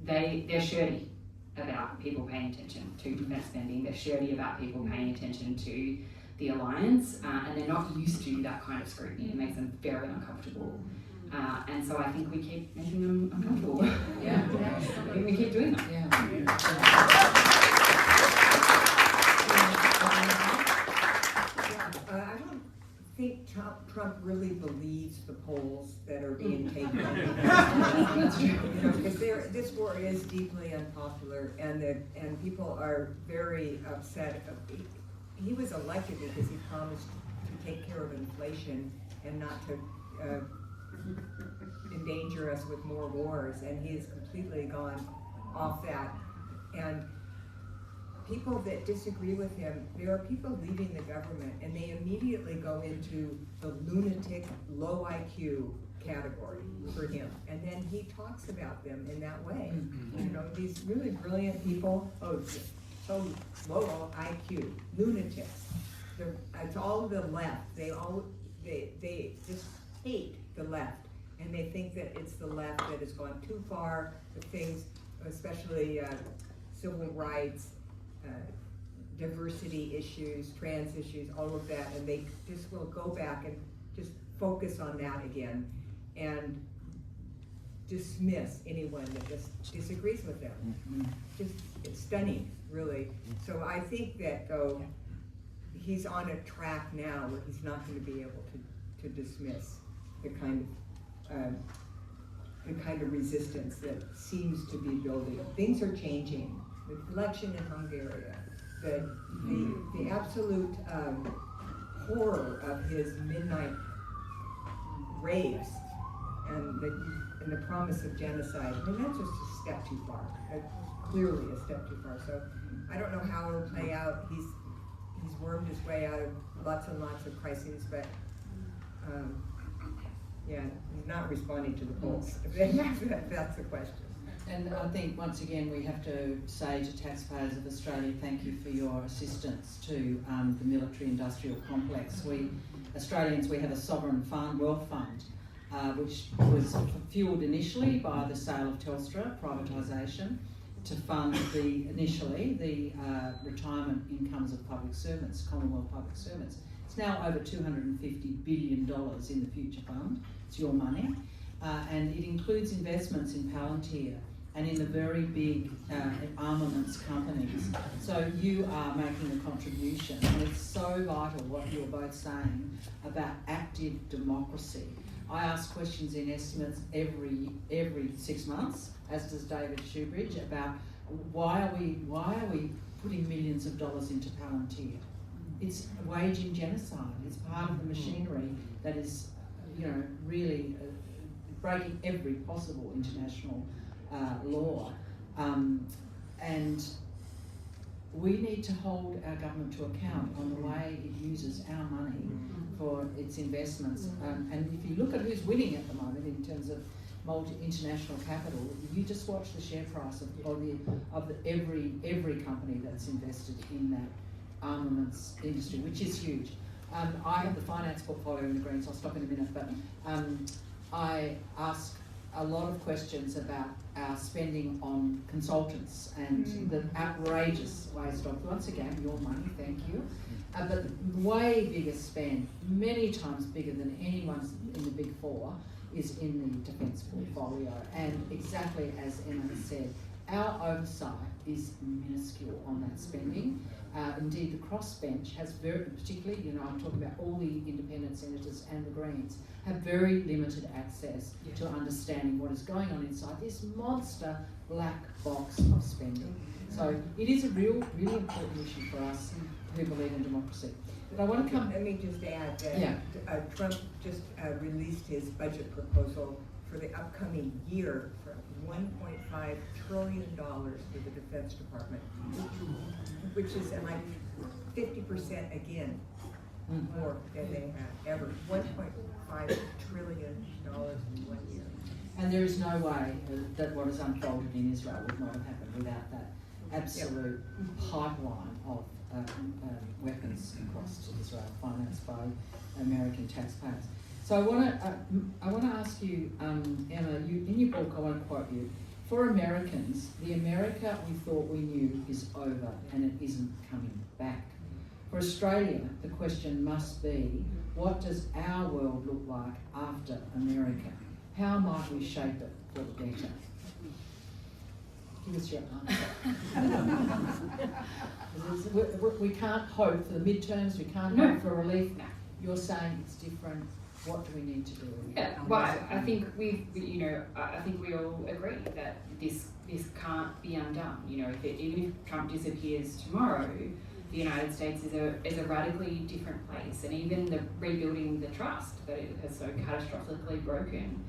Speaker 3: they're shirty about people paying attention to defence spending. They're shirty about people paying attention to the Alliance, and they're not used to that kind of scrutiny. It makes them very uncomfortable. And so I think we keep making them uncomfortable.
Speaker 1: Yeah.
Speaker 3: I think we keep doing that.
Speaker 2: I don't think Trump really believes the polls that are being taken. You know, because this war is deeply unpopular, and people are very upset. He was elected because he promised to take care of inflation and not to endanger us with more wars, and he has completely gone off that. And people that disagree with him, there are people leaving the government and they immediately go into the lunatic, low IQ category for him. And then he talks about them in that way. You know, these really brilliant people, so low IQ, lunatics. It's all the left. They just hate the left. And they think that it's the left that has gone too far with things, especially civil rights, diversity issues, trans issues, all of that, and they just will go back and just focus on that again and dismiss anyone that just disagrees with them. Just, it's stunning, really. So I think that, though, he's on a track now where he's not going to be able to dismiss the kind of resistance that seems to be building. Things are changing. The election in Hungary, the absolute horror of his midnight raves and the promise of genocide, I mean, that's just a step too far. Clearly a step too far. So I don't know how it'll play out. He's wormed his way out of lots and lots of crises, but yeah, he's not responding to the polls. That's the question.
Speaker 1: And I think, once again, we have to say to taxpayers of Australia, thank you for your assistance to the military-industrial complex. We, Australians, we have a sovereign fund, wealth fund, which was fuelled initially by the sale of Telstra, privatisation, to fund initially the retirement incomes of public servants, Commonwealth public servants. It's now over $250 billion in the future fund. It's your money. And it includes investments in Palantir and in the very big armaments companies. So you are making a contribution, and it's so vital what you're both saying about active democracy. I ask questions in estimates every 6 months, as does David Shoebridge, about why are we putting millions of dollars into Palantir? It's waging genocide. It's part of the machinery that is, you know, really breaking every possible international law, and we need to hold our government to account on the way it uses our money for its investments. And if you look at who's winning at the moment in terms of international capital, you just watch the share price of every company that's invested in that armaments industry, which is huge. I have the finance portfolio in the Greens. I'll stop in a minute, but I ask a lot of questions about our spending on consultants and the outrageous waste of, once again, your money, thank you, but way bigger spend, many times bigger than anyone's in the Big Four, is in the defence portfolio. And exactly as Emma has said, our oversight is minuscule on that spending. Indeed, the crossbench has particularly, I'm talking about all the independent senators and the Greens, have very limited access to understanding what is going on inside this monster black box of spending. So it is a really important issue for us who believe in democracy. But I want to come...
Speaker 2: Let me just add that Trump just released his budget proposal for the upcoming year for $1.5 trillion for the Defense Department, which is like 50% again more than they have ever. $1.5 trillion in 1 year.
Speaker 1: And there is no way that what has unfolded in Israel would not have happened without that absolute pipeline of weapons across to Israel, financed by American taxpayers. So I want to ask you, Emma. In your book, I want to quote you. For Americans, the America we thought we knew is over, and it isn't coming back. For Australia, the question must be, what does our world look like after America? How might we shape it for the better? Give us your answer. We can't hope for the midterms, we can't hope for relief. You're saying it's different. What do we need to do?
Speaker 3: Yeah, well, I think I think we all agree that this can't be undone. Even if Trump disappears tomorrow, the United States is a radically different place, and even the rebuilding the trust that it has so catastrophically broken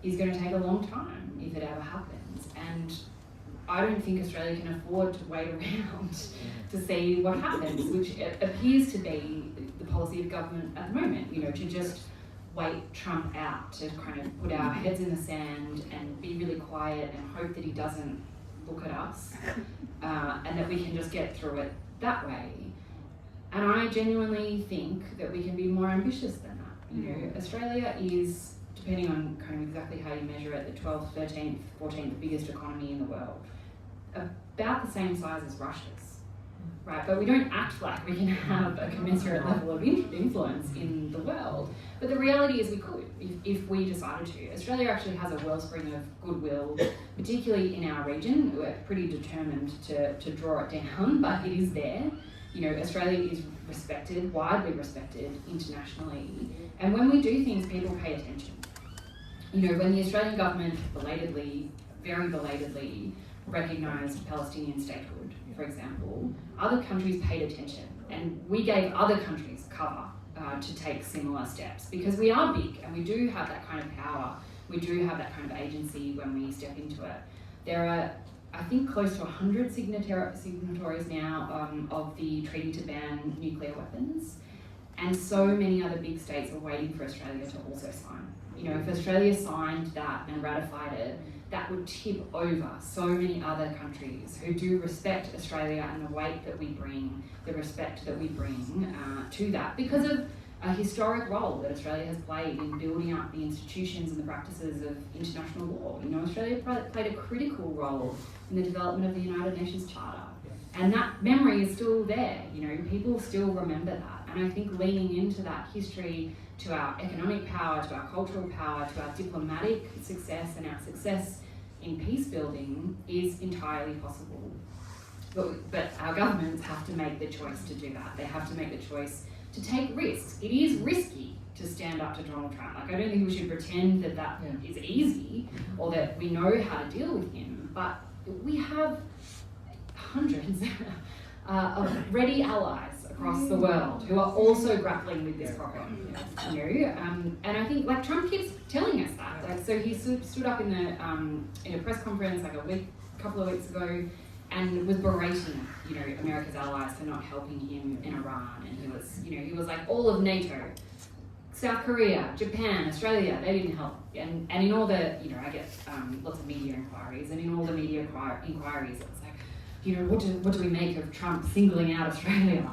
Speaker 3: is going to take a long time if it ever happens. And I don't think Australia can afford to wait around to see what happens, which appears to be the policy of government at the moment, to just wait Trump out, to kind of put our heads in the sand and be really quiet and hope that he doesn't look at us, and that we can just get through it that way. And I genuinely think that we can be more ambitious than that. Australia is, depending on kind of exactly how you measure it, the 12th, 13th, 14th biggest economy in the world, about the same size as Russia's, right? But we don't act like we can have a commensurate level of influence in the world. But the reality is we could, if we decided to. Australia actually has a wellspring of goodwill, particularly in our region. We're pretty determined to draw it down, but it is there. Australia is respected, widely respected internationally. And when we do things, people pay attention. When the Australian government very belatedly recognised Palestinian statehood, for example, other countries paid attention, and we gave other countries cover to take similar steps, because we are big and we do have that kind of power, we do have that kind of agency when we step into it. There are, I think, close to 100 signatories now of the treaty to ban nuclear weapons, and so many other big states are waiting for Australia to also sign. If Australia signed that and ratified it, that would tip over so many other countries who do respect Australia and the weight that we bring, the respect that we bring to that, because of a historic role that Australia has played in building up the institutions and the practices of international law. Australia played a critical role in the development of the United Nations Charter. And that memory is still there, people still remember that. And I think leaning into that history, to our economic power, to our cultural power, to our diplomatic success and our success in peace building is entirely possible. But our governments have to make the choice to do that. They have to make the choice to take risks. It is risky to stand up to Donald Trump. I don't think we should pretend that is easy or that we know how to deal with him, but we have hundreds of ready allies across the world who are also grappling with this problem. And I think Trump keeps telling us that. So he stood up in a press conference a couple of weeks ago and was berating America's allies for not helping him in Iran, and he was like, all of NATO, South Korea, Japan, Australia, they didn't help. And in all the I get lots of media inquiries, and in all the media inquiries it was like, what do we make of Trump singling out Australia?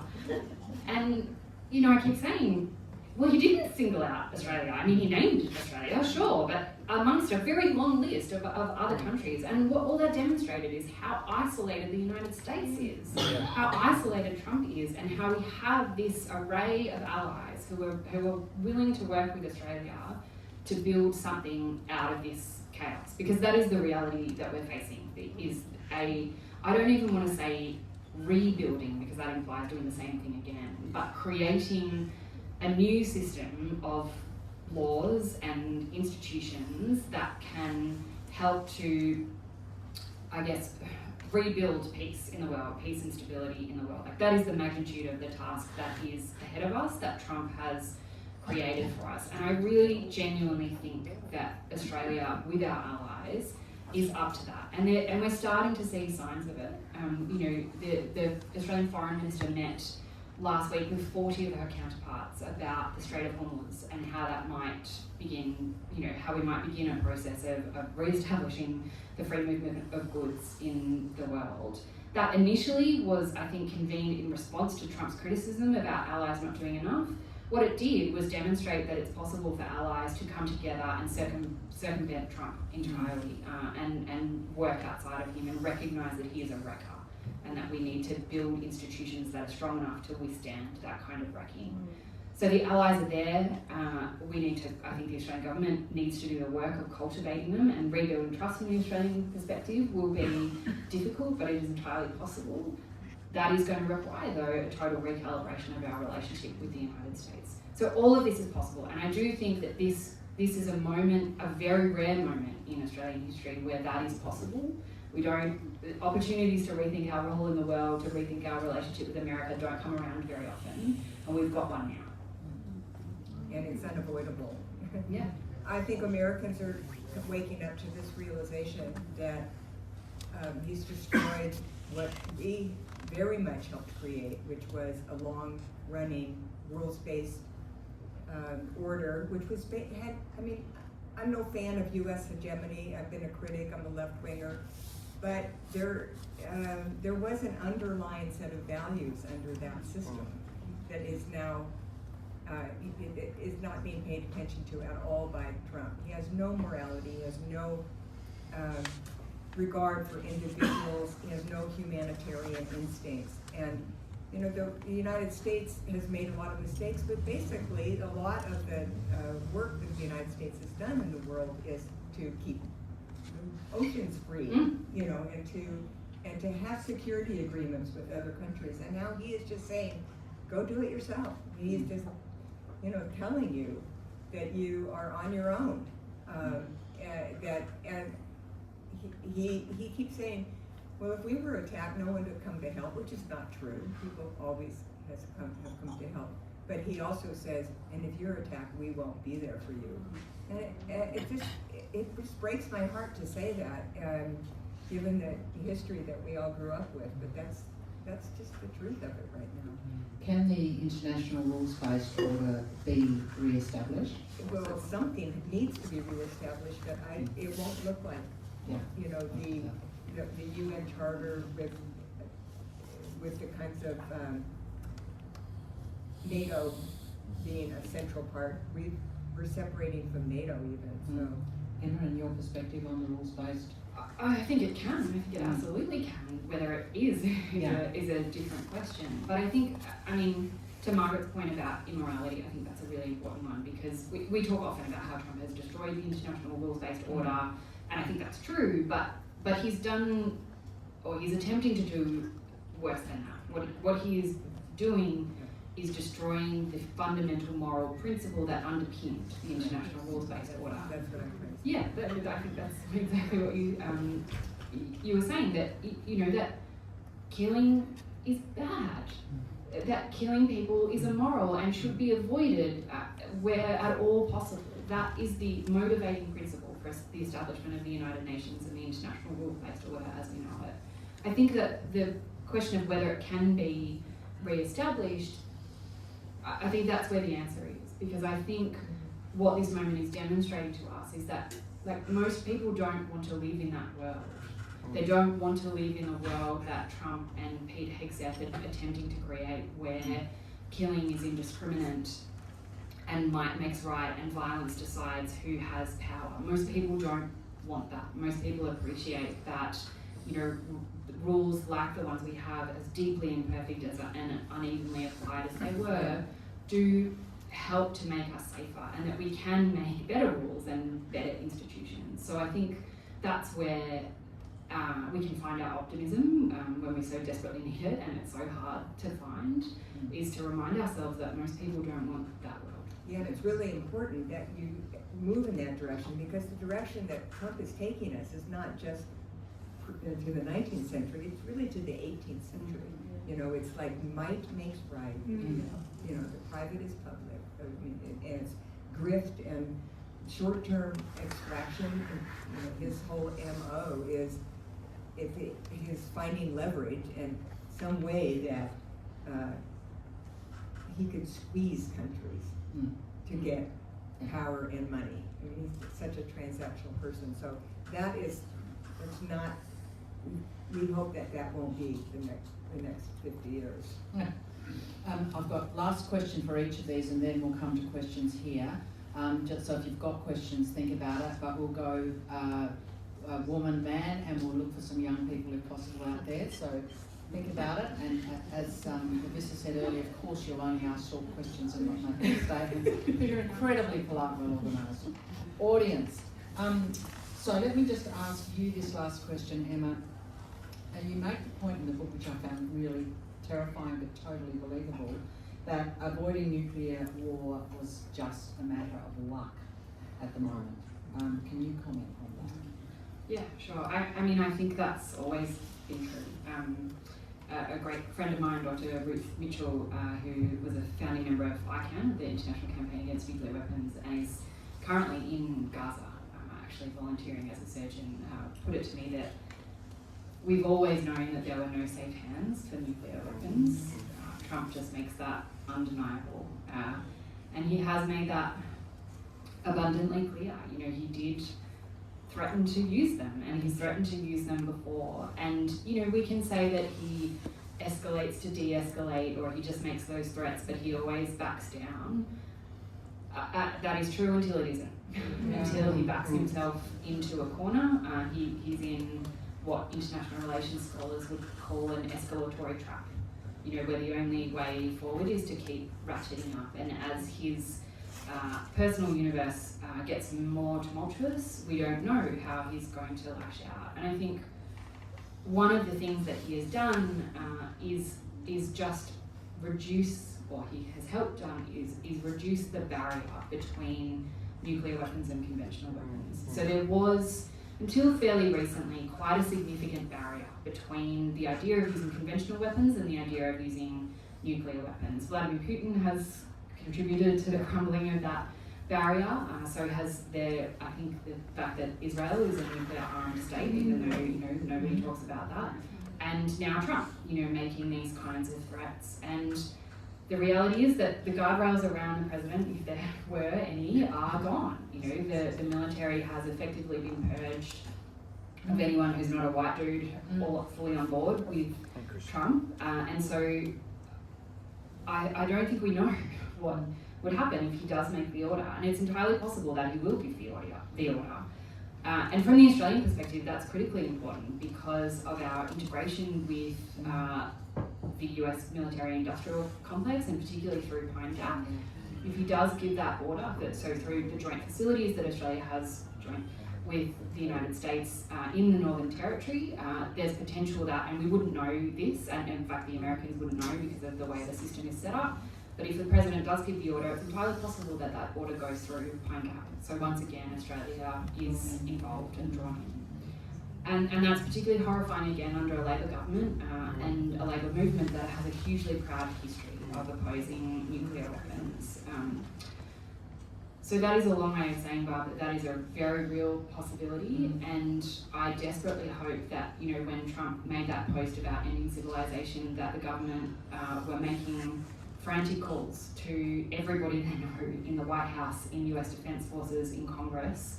Speaker 3: And I keep saying, well, he didn't single out Australia. I mean, he named Australia, sure, but amongst a very long list of other countries. And what all that demonstrated is how isolated the United States is, how isolated Trump is, and how we have this array of allies who are willing to work with Australia to build something out of this chaos. Because that is the reality that we're facing, is I don't even want to say rebuilding, because that implies doing the same thing again, but creating a new system of laws and institutions that can help to, I guess, rebuild peace in the world, peace and stability in the world. Like, that is the magnitude of the task that is ahead of us, that Trump has created for us. And I really genuinely think that Australia, with our allies, is up to that. And we're starting to see signs of it. The Australian Foreign Minister met last week with 40 of her counterparts about the Strait of Hormuz and how that might begin, how we might begin a process of re-establishing the free movement of goods in the world. That initially was, I think, convened in response to Trump's criticism about allies not doing enough. What it did was demonstrate that it's possible for allies to come together and circumvent Trump entirely, and work outside of him and recognise that he is a wrecker, and that we need to build institutions that are strong enough to withstand that kind of wrecking. So the allies are there. I think the Australian government needs to do the work of cultivating them, and rebuilding trust from the Australian perspective will be difficult, but it is entirely possible. That is going to require, though, a total recalibration of our relationship with the United States. So all of this is possible, and I do think that this is a moment, a very rare moment in Australian history where that is possible. Opportunities to rethink our role in the world, to rethink our relationship with America don't come around very often, and we've got one now.
Speaker 2: And it's unavoidable.
Speaker 3: Yeah.
Speaker 2: I think Americans are waking up to this realization that he's destroyed what we very much helped create, which was a long-running rules-based order, which was I'm no fan of U.S. hegemony. I've been a critic. I'm a left-winger, but there was an underlying set of values under that system that is now is not being paid attention to at all by Trump. He has no morality. He has no regard for individuals. He has no humanitarian instincts. And the United States has made a lot of mistakes, but basically a lot of the work that the United States has done in the world is to keep oceans free, and to have security agreements with other countries. And now he is just saying, go do it yourself. He is just, telling you that you are on your own. He keeps saying, well, if we were attacked, no one would come to help, which is not true. People always have come to help. But he also says, and if you're attacked, we won't be there for you. And it just breaks my heart to say that, given the history that we all grew up with. But that's just the truth of it right now.
Speaker 1: Can the international rules-based order be re-established?
Speaker 2: Well, something needs to be re-established, but it won't look like the UN Charter with the kinds of NATO being a central part. We're separating from NATO even. So,
Speaker 1: Emma, in your perspective on the rules-based?
Speaker 3: I think it can. I think it absolutely can. Whether it is a different question. But I think, to Margaret's point about immorality, I think that's a really important one, because we talk often about how Trump has destroyed the international rules-based order, and I think that's true. But he's done, or he's attempting to do worse than that. What he is doing is destroying the fundamental moral principle that underpinned the international rules-based order.
Speaker 2: that's what I'm trying to say.
Speaker 3: Yeah, I think that's exactly what you were saying, that that killing is bad, that killing people is immoral and should be avoided where at all possible. That is the motivating principle for the establishment of the United Nations and the international rules-based order as we know it. I think that the question of whether it can be re-established, I think that's where the answer is, because I think what this moment is demonstrating to us is that, most people don't want to live in that world. They don't want to live in a world that Trump and Pete Hegseth are attempting to create, where killing is indiscriminate and might makes right and violence decides who has power. Most people don't want that. Most people appreciate that, rules like the ones we have, as deeply imperfect and unevenly applied as they were, do help to make us safer, and that we can make better rules and better institutions. So I think that's where we can find our optimism when we so desperately need it, and it's so hard to find, is to remind ourselves that most people don't want that world.
Speaker 2: Yeah, and it's really important that you move in that direction, because the direction that Trump is taking us is not just to the 19th century, it's really to the 18th century. You know, it's like might makes right. You know, the private is public. I mean, and it's grift and short-term extraction. And, you know, his whole MO is his finding leverage and some way that he could squeeze countries to get power and money. I mean, he's such a transactional person. So that's not. We hope that won't be the next 50 years.
Speaker 1: Yeah. I've got last question for each of these, and then we'll come to questions here. Just so if you've got questions, think about it. But we'll go woman, man, and we'll look for some young people if possible out there. So think about it. And as Vista said earlier, of course you'll only ask short questions and not make statements. You're incredibly polite, well organised. Audience. So let me just ask you this last question, Emma. And you make the point in the book, which I found really terrifying but totally believable, that avoiding nuclear war was just a matter of luck at the moment. Can you comment on that?
Speaker 3: Yeah, sure. I mean, I think that's always been true. A great friend of mine, Dr. Ruth Mitchell, who was a founding member of ICAN, the International Campaign Against Nuclear Weapons, and is currently in Gaza, actually volunteering as a surgeon, put it to me that we've always known that there were no safe hands for nuclear weapons. Trump just makes that undeniable. And he has made that abundantly clear. You know, he did threaten to use them, and he's threatened to use them before. And, you know, we can say that he escalates to de-escalate, or he just makes those threats, but he always backs down. That is true until it isn't. Until he backs himself into a corner. He's in what international relations scholars would call an escalatory trap. You know, where the only way forward is to keep ratcheting up. And as his personal universe gets more tumultuous, we don't know how he's going to lash out. And I think one of the things that he has done is just reduce, or he has helped done, is reduce the barrier between nuclear weapons and conventional weapons. So there was, until fairly recently, quite a significant barrier between the idea of using conventional weapons and the idea of using nuclear weapons. Vladimir Putin has contributed to the crumbling of that barrier. So has I think the fact that Israel is a nuclear armed state, even though, you know, nobody talks about that. And now Trump, you know, making these kinds of threats. And the reality is that the guardrails around the president, if there were any, are gone. You know, the military has effectively been purged of anyone who's not a white dude all fully on board with Trump. And so I don't think we know what would happen if he does make the order. And it's entirely possible that he will give the order. And from the Australian perspective, that's critically important because of our integration with the US military-industrial complex, and particularly through Pine Gap. If he does give that order, so through the joint facilities that Australia has joint with the United States in the Northern Territory, there's potential that, and we wouldn't know this, and in fact the Americans wouldn't know because of the way the system is set up, but if the president does give the order, it's entirely possible that that order goes through Pine Gap. So once again, Australia is involved and drawn in. And that's particularly horrifying again under a Labor government and a Labor movement that has a hugely proud history of opposing nuclear weapons. So that is a long way of saying, Barb, that is a very real possibility, and I desperately hope that, you know, when Trump made that post about ending civilization, that the government were making frantic calls to everybody they know in the White House, in US Defense Forces, in Congress,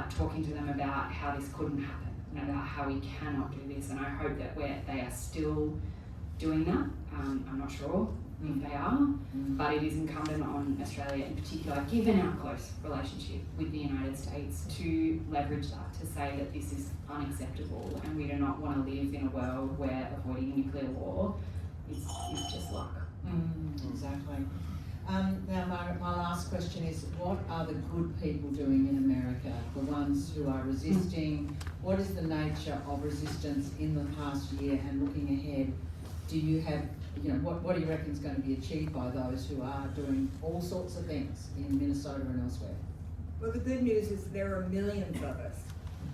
Speaker 3: talking to them about how this couldn't happen, and about how we cannot do this. And I hope that they are still doing that. I'm not sure if they are, but it is incumbent on Australia in particular, given our close relationship with the United States, to leverage that, to say that this is unacceptable and we do not want to live in a world where avoiding nuclear war is just luck.
Speaker 1: Exactly. Now, Margaret, my last question is, what are the good people doing in America? The ones who are resisting? What is the nature of resistance in the past year, and looking ahead? Do you have, what do you reckon is going to be achieved by those who are doing all sorts of things in Minnesota and elsewhere?
Speaker 2: Well, the good news is there are millions of us,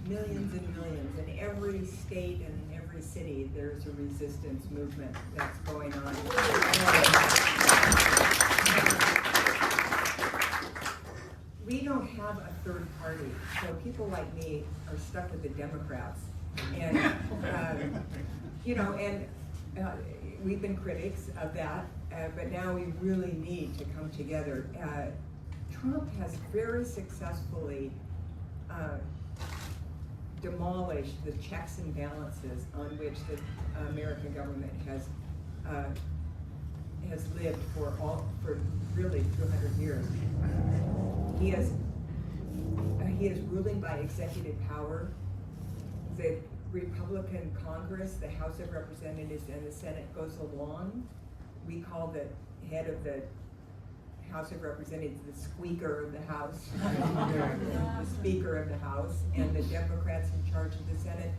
Speaker 2: millions and millions. In every state and in every city, there's a resistance movement that's going on. We don't have a third party, so people like me are stuck with the Democrats. And, we've been critics of that, but now we really need to come together. Trump has very successfully demolished the checks and balances on which the American government has lived for really 200 years. He is ruling by executive power. The Republican Congress, the House of Representatives, and the Senate goes along. We call the head of the House of Representatives the Squeaker of the House, the Speaker of the House, and the Democrats in charge of the Senate.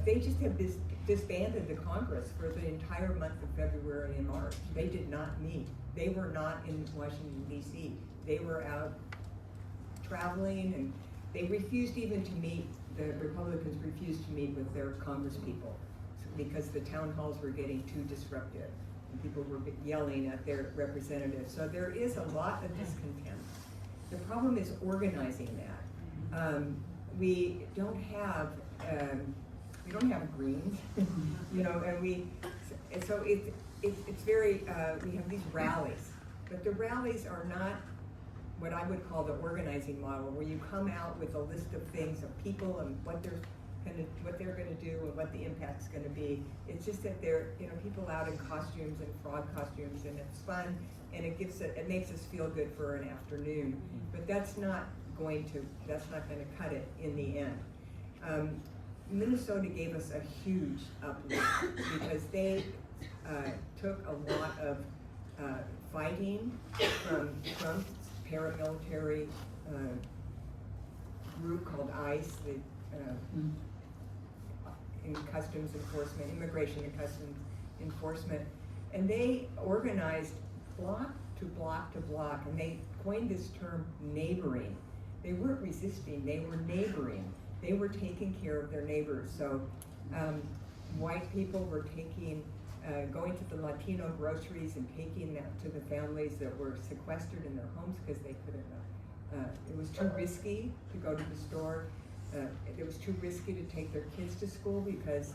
Speaker 2: They just have disbanded the Congress for the entire month of February and March. They did not meet. They were not in Washington, D.C. They were out traveling, and they refused even to meet. The Republicans refused to meet with their Congress people because the town halls were getting too disruptive and people were yelling at their representatives. So there is a lot of discontent. The problem is organizing that. We don't have Greens, and so it's very, we have these rallies, but the rallies are not what I would call the organizing model, where you come out with a list of things, of people and what they're gonna do and what the impact's gonna be. It's just that they're, people out in costumes and frog costumes, and it's fun, and it makes us feel good for an afternoon. But that's not gonna cut it in the end. Minnesota gave us a huge uplift because they took a lot of fighting from Trump's paramilitary group called ICE, in customs enforcement, immigration and customs enforcement, and they organized block to block to block, and they coined this term neighboring. They weren't resisting, they were neighboring. They were taking care of their neighbors. So white people were going to the Latino groceries and taking that to the families that were sequestered in their homes because they couldn't, it was too risky to go to the store. It was too risky to take their kids to school because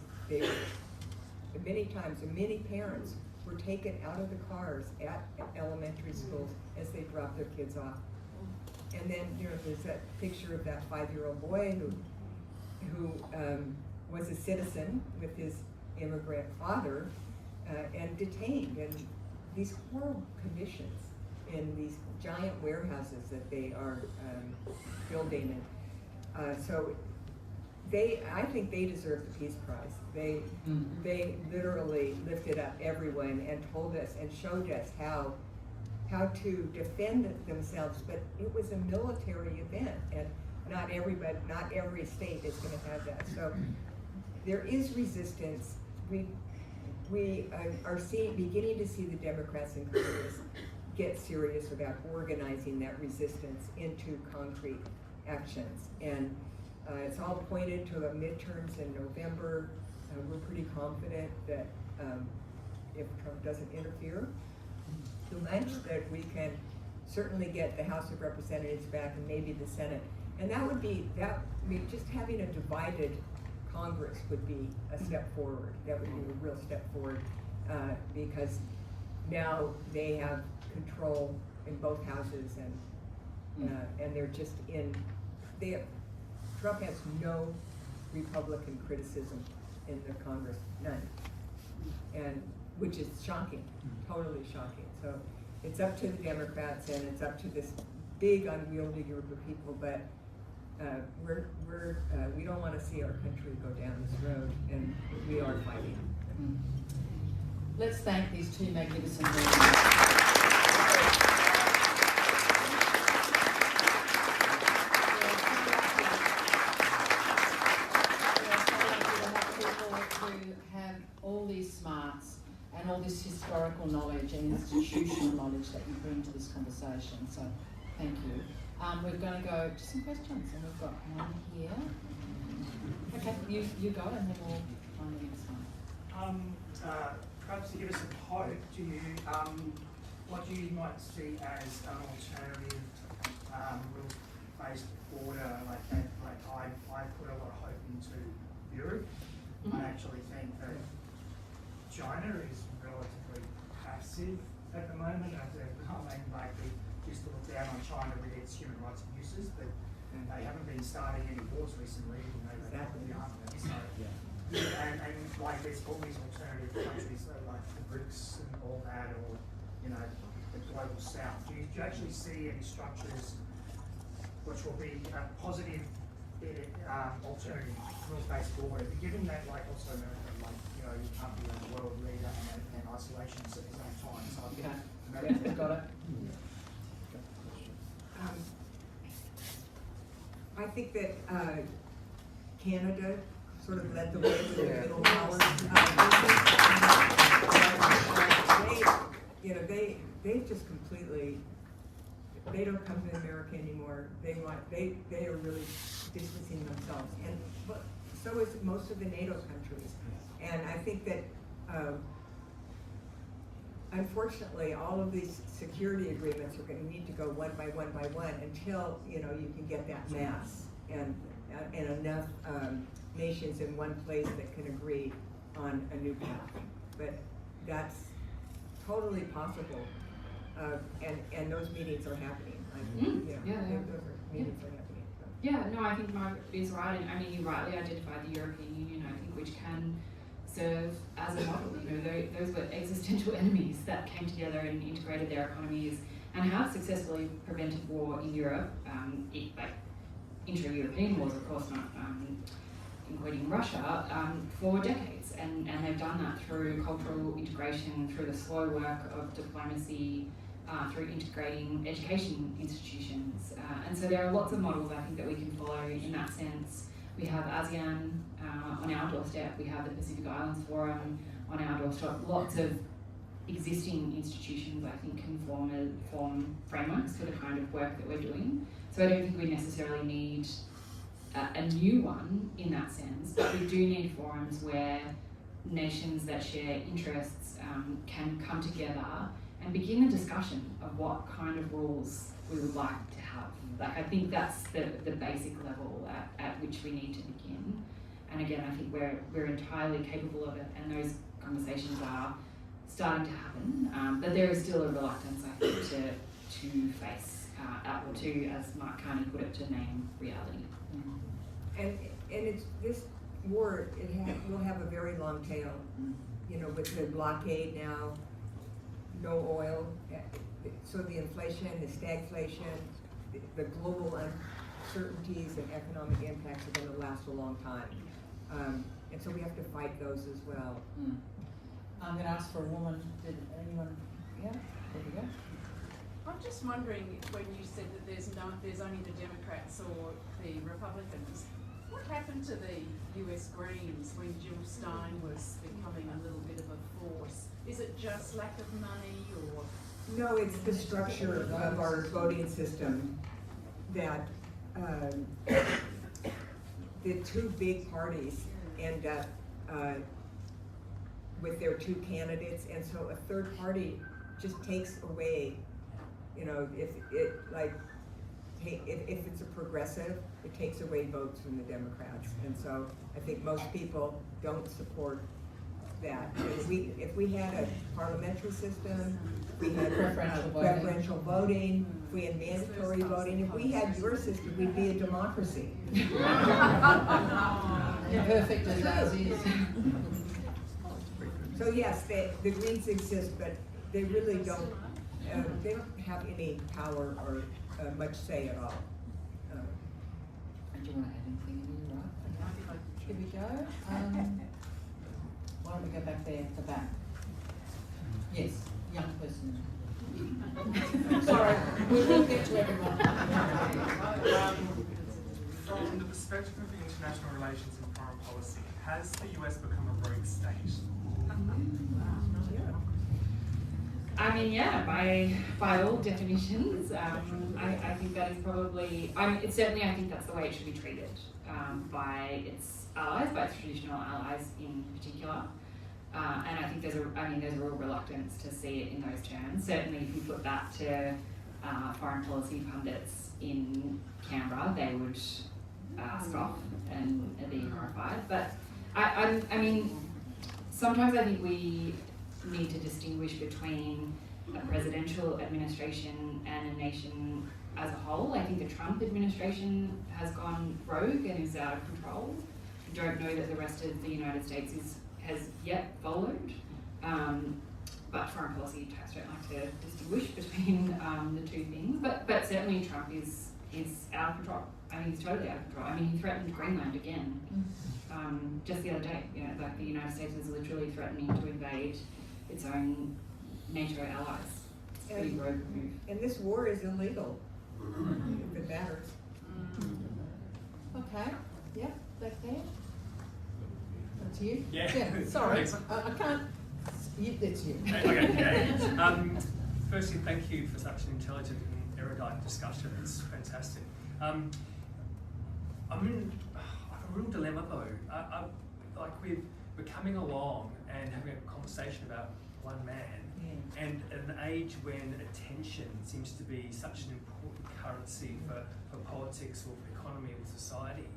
Speaker 2: many times, many parents were taken out of the cars at elementary schools as they dropped their kids off. And then, there's that picture of that 5-year-old boy who was a citizen with his immigrant father and detained in these horrible conditions in these giant warehouses that they are building. So I think they deserve the Peace Prize. They literally lifted up everyone and told us and showed us how to defend themselves, but it was a military event, and not every state is going to have that. So there is resistance. We are beginning to see the Democrats in Congress get serious about organizing that resistance into concrete actions, and it's all pointed to midterms in November. We're pretty confident that if Trump doesn't interfere too much, that we can certainly get the House of Representatives back and maybe the Senate. And just having a divided Congress would be a step forward. That would be a real step forward because now they have control in both houses, and they're just Trump has no Republican criticism in the Congress, none, and which is shocking, totally shocking. So it's up to the Democrats, and it's up to this big unwieldy group of people, but we don't want to see our country go down this road, and we are fighting.
Speaker 1: Let's thank these two magnificent women. these smarts and all this historical knowledge and institutional knowledge that you bring to this conversation. So thank you. We're going to go to some questions, and we've got one here. Okay, you go, and then we'll find the next one.
Speaker 4: Perhaps to give us some hope, do you, what you might see as an alternative rule-based order like that? Like I put a lot of hope into Europe.
Speaker 1: Mm-hmm.
Speaker 4: I actually think that China is relatively passive at the moment. I mean, like we used to look down on China with its human rights abuses, but they haven't been starting any wars recently. You know, they've been behind them. So, and like there's all these alternative countries like the BRICS and all that, or you know, the global south. Do you actually see any structures which will be a positive alternative rules-based order? Given that, like also America, like you know, you can't be a world leader and isolation at the same time. So I think America
Speaker 1: Got it.
Speaker 2: I think that Canada sort of led the way with the middle powers. They just completely, they don't come to America anymore. They are really distancing themselves, but so is most of the NATO countries. And I think that unfortunately, all of these security agreements are going to need to go one by one until you can get that mass and enough nations in one place that can agree on a new path. But that's totally possible, and those meetings are happening. Those meetings are happening. So.
Speaker 3: Yeah, no, I think Margaret is right, and I mean you rightly identified the European Union. I think which can serve as a model. You know, those were existential enemies that came together and integrated their economies and have successfully prevented war in Europe, like intra-European wars, of course, not including Russia, for decades. And they've done that through cultural integration, through the slow work of diplomacy, through integrating education institutions. And so there are lots of models I think that we can follow in that sense. We have ASEAN on our doorstep, we have the Pacific Islands Forum on our doorstep. Lots of existing institutions I think can form frameworks for the kind of work that we're doing. So I don't think we necessarily need a new one in that sense, but we do need forums where nations that share interests can come together and begin a discussion of what kind of rules we would like to have. Like I think that's the basic level at which we need to begin. And again, I think we're entirely capable of it, and those conversations are starting to happen. But there is still a reluctance, I think, to face or to, as Mark Carney put it, to name reality.
Speaker 2: And it's this war. Will have a very long tail. You know, with the blockade now, no oil, so the inflation, the stagflation, the global uncertainties and economic impacts are going to last a long time. And so we have to fight those as well.
Speaker 1: I'm going to ask for a woman. Did anyone? Yeah, there we go.
Speaker 5: I'm just wondering, when you said that there's only the Democrats or the Republicans, what happened to the US Greens when Jill Stein was becoming a little bit of a force? Is it just lack of money, or?
Speaker 2: No, it's the structure of our voting system that the two big parties end up with their two candidates, and so a third party just takes away, you know, if it's a progressive, it takes away votes from the Democrats, and so I think most people don't support that. If we had a parliamentary system, if we had preferential voting, if we had mandatory voting, if we had your system, we'd be a democracy.
Speaker 1: Imperfect as ours is.
Speaker 2: So yes, the Greens exist, but they really don't. They don't have any power or much say at all.
Speaker 1: Do you want to add anything in? Right. Here we go. Why don't we go back there at the back? Yes, young person. Sorry, we will get to everyone.
Speaker 6: From the perspective of international relations and foreign policy, has the US become a rogue state?
Speaker 3: I mean, yeah, by all definitions, I think that is probably, it's certainly, I think that's the way it should be treated by its allies, by its traditional allies in particular. And I think there's a real reluctance to see it in those terms. Certainly, if you put that to foreign policy pundits in Canberra, they would scoff and be horrified. But I mean, sometimes I think we need to distinguish between a presidential administration and a nation as a whole. I think the Trump administration has gone rogue and is out of control. I don't know that the rest of the United States has yet followed. But foreign policy types don't like to distinguish between the two things. But certainly Trump is out of control. I mean, he's totally out of control. I mean, he threatened Greenland again just the other day. You know, like the United States is literally threatening to invade its own NATO allies. It's a pretty rogue move.
Speaker 2: And this war is illegal, if it matters.
Speaker 1: Okay, yeah, back there. That's you?
Speaker 6: Yeah.
Speaker 1: Sorry,
Speaker 6: Thanks.
Speaker 1: I can't, it's you.
Speaker 6: Okay. Firstly, thank you for such an intelligent and erudite discussion. It's fantastic. I'm in a real dilemma though. Like we're coming along and having a conversation about one man, and at an age when attention seems to be such an important currency for politics or for economy or society.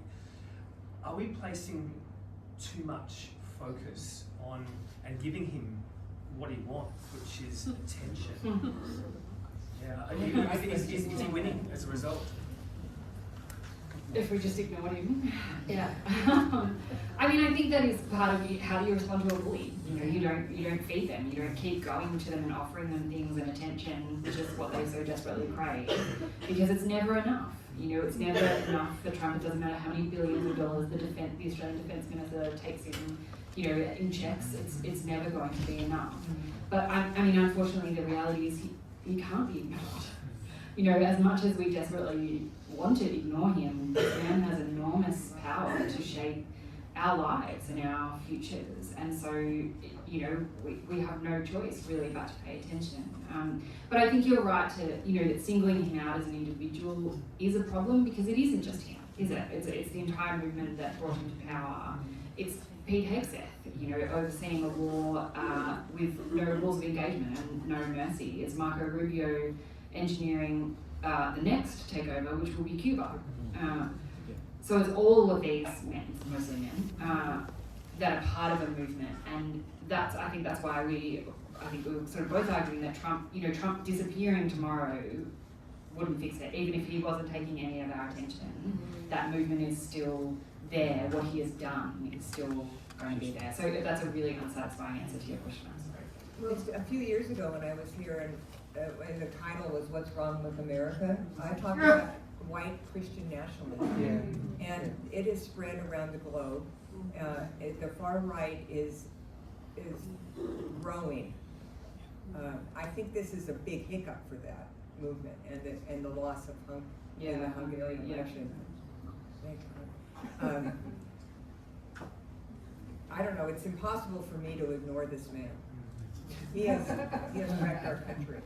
Speaker 6: Are we placing too much focus on and giving him what he wants, which is attention? Yeah, is he winning as a result?
Speaker 3: If we just ignored him. Yeah. I mean, I think that is part of how do you respond to a bully? You know, you don't feed them. You don't keep going to them and offering them things and attention, which is what they so desperately crave, because it's never enough. You know, it's never enough for Trump. It doesn't matter how many billions of dollars the Australian Defence Minister takes in, you know, in checks. It's never going to be enough. But I mean, unfortunately, the reality is he can't be ignored. You know, as much as we desperately want to ignore him, this man has enormous power to shape our lives and our futures. And so, you know, we have no choice really but to pay attention. But I think you're right to, you know, that singling him out as an individual is a problem, because it isn't just him, is it? It's the entire movement that brought him to power. It's Pete Hegseth, you know, overseeing a war with no rules of engagement and no mercy. It's Marco Rubio engineering the next takeover, which will be Cuba. So it's all of these men, mostly men, that are part of a movement, and I think that's why we were sort of both arguing that Trump disappearing tomorrow wouldn't fix it, even if he wasn't taking any of our attention. That movement is still there. What he has done is still going to be there. So that's a really unsatisfying answer to your question. I'm sorry.
Speaker 2: Well, a few years ago when I was here, and the title was "What's Wrong with America," I talked about white Christian nationalism, and it is spread around the globe. The far right is growing. I think this is a big hiccup for that movement and the loss of the Hungarian election. I don't know. It's impossible for me to ignore this man. He has wrecked our country.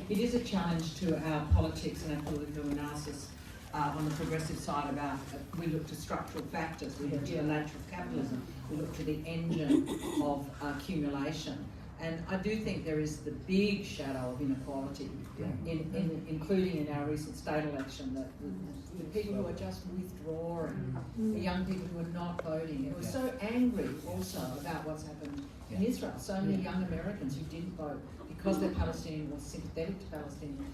Speaker 1: It is a challenge to our politics and our political analysis on the progressive side about, we look to structural factors, we look to the nature of capitalism, we look to the engine of accumulation. And I do think there is the big shadow of inequality, including in our recent state election, the people who are just withdrawing, the young people who are not voting. It was so angry also about what's happened in Israel. So many young Americans who didn't vote because they're Palestinian or sympathetic to Palestinian.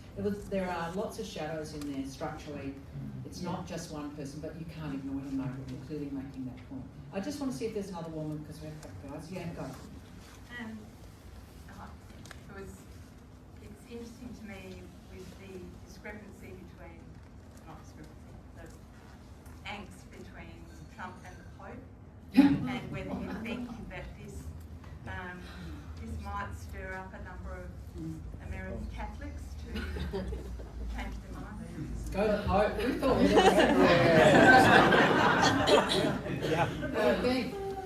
Speaker 1: There are lots of shadows in there structurally. It's not just one person, but you can't ignore him, Margaret. You're clearly making that point. I just want to see if there's another woman, because we have a couple guys. Yeah, go.
Speaker 7: It's interesting to me with the discrepancy between, not discrepancy, the angst between Trump and the Pope, and whether you think that this might stir up a number of American Catholics to change their minds.
Speaker 1: Go the Pope. We thought we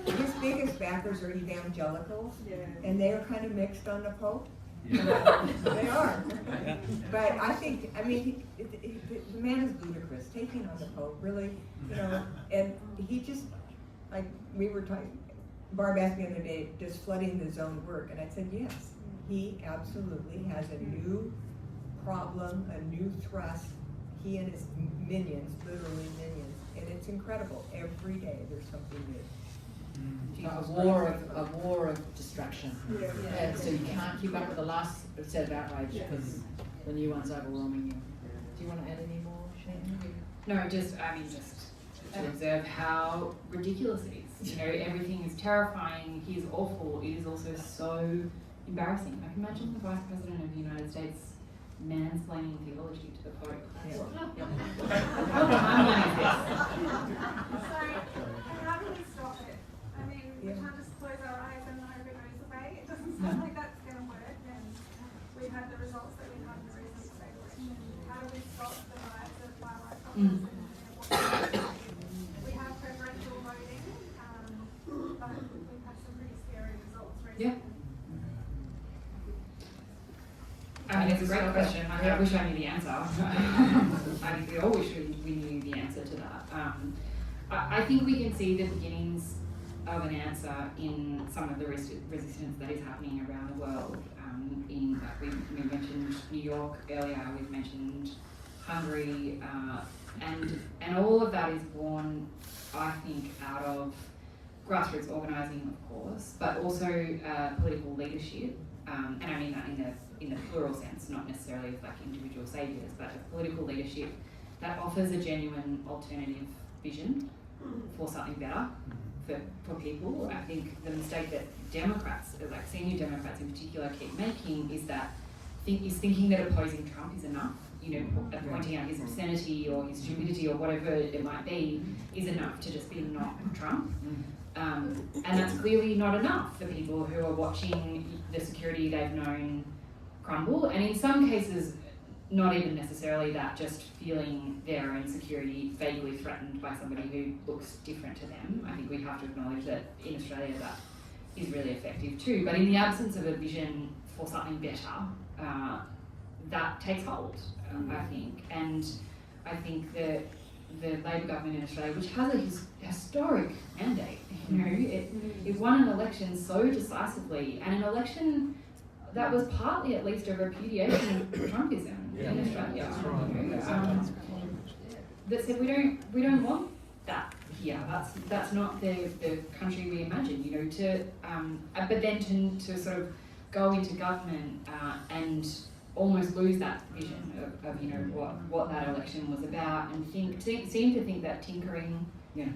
Speaker 2: his biggest backers are evangelicals, and they are kind of mixed on the Pope. They are. But I think, I mean, the man is ludicrous, taking on the Pope, really, you know, and he just, like we were talking, Barb asked me the other day, does flooding the zone work? And I said, yes. He absolutely has a new problem, a new thrust. He and his minions, literally minions, and it's incredible. Every day there's something new.
Speaker 1: A war of distraction. Yeah, so you can't keep up with the last set of outrage because the new one's overwhelming you. Do you want to add any more, Shannon?
Speaker 3: No, just to observe how ridiculous it is. You know, everything is terrifying, he is awful, it is also so embarrassing. I can imagine the Vice President of the United States mansplaining theology to the Pope. What timeline is this?
Speaker 8: So, how do we stop it? I mean, we can't just close our eyes and hope it goes away. It doesn't sound like that's going to work. And we've had the results that we've had in the recent state election. How do we stop the rise of far-right populism? We have preferential voting, but we've had some pretty scary results recently.
Speaker 3: Yeah. I mean, it's a great question. I wish I knew the answer. I think we all wish we knew the answer to that. I think we can see the beginnings of an answer in some of the resistance that is happening around the world. We mentioned New York earlier, we've mentioned Hungary, and all of that is born, I think, out of grassroots organising, of course, but also political leadership, and I mean that in the plural sense, not necessarily of like individual saviours, but of political leadership that offers a genuine alternative vision for something better for people. I think the mistake that Democrats, like senior Democrats in particular, keep making is thinking that opposing Trump is enough. You know, pointing out his obscenity or his stupidity or whatever it might be is enough to just be not Trump. And that's clearly not enough for people who are watching the security they've known crumble, and in some cases not even necessarily that, just feeling their own security vaguely threatened by somebody who looks different to them. I think we have to acknowledge that in Australia that is really effective too, but in the absence of a vision for something better, that takes hold, I think. And I think that the Labor government in Australia, which has a historic mandate, you know, it won an election so decisively, and an election that was partly at least a repudiation of Trumpism in Australia. That said, we don't want that here. That's not the country we imagine. You know, but then to sort of go into government and almost lose that vision of you know what that election was about, and seem to think that tinkering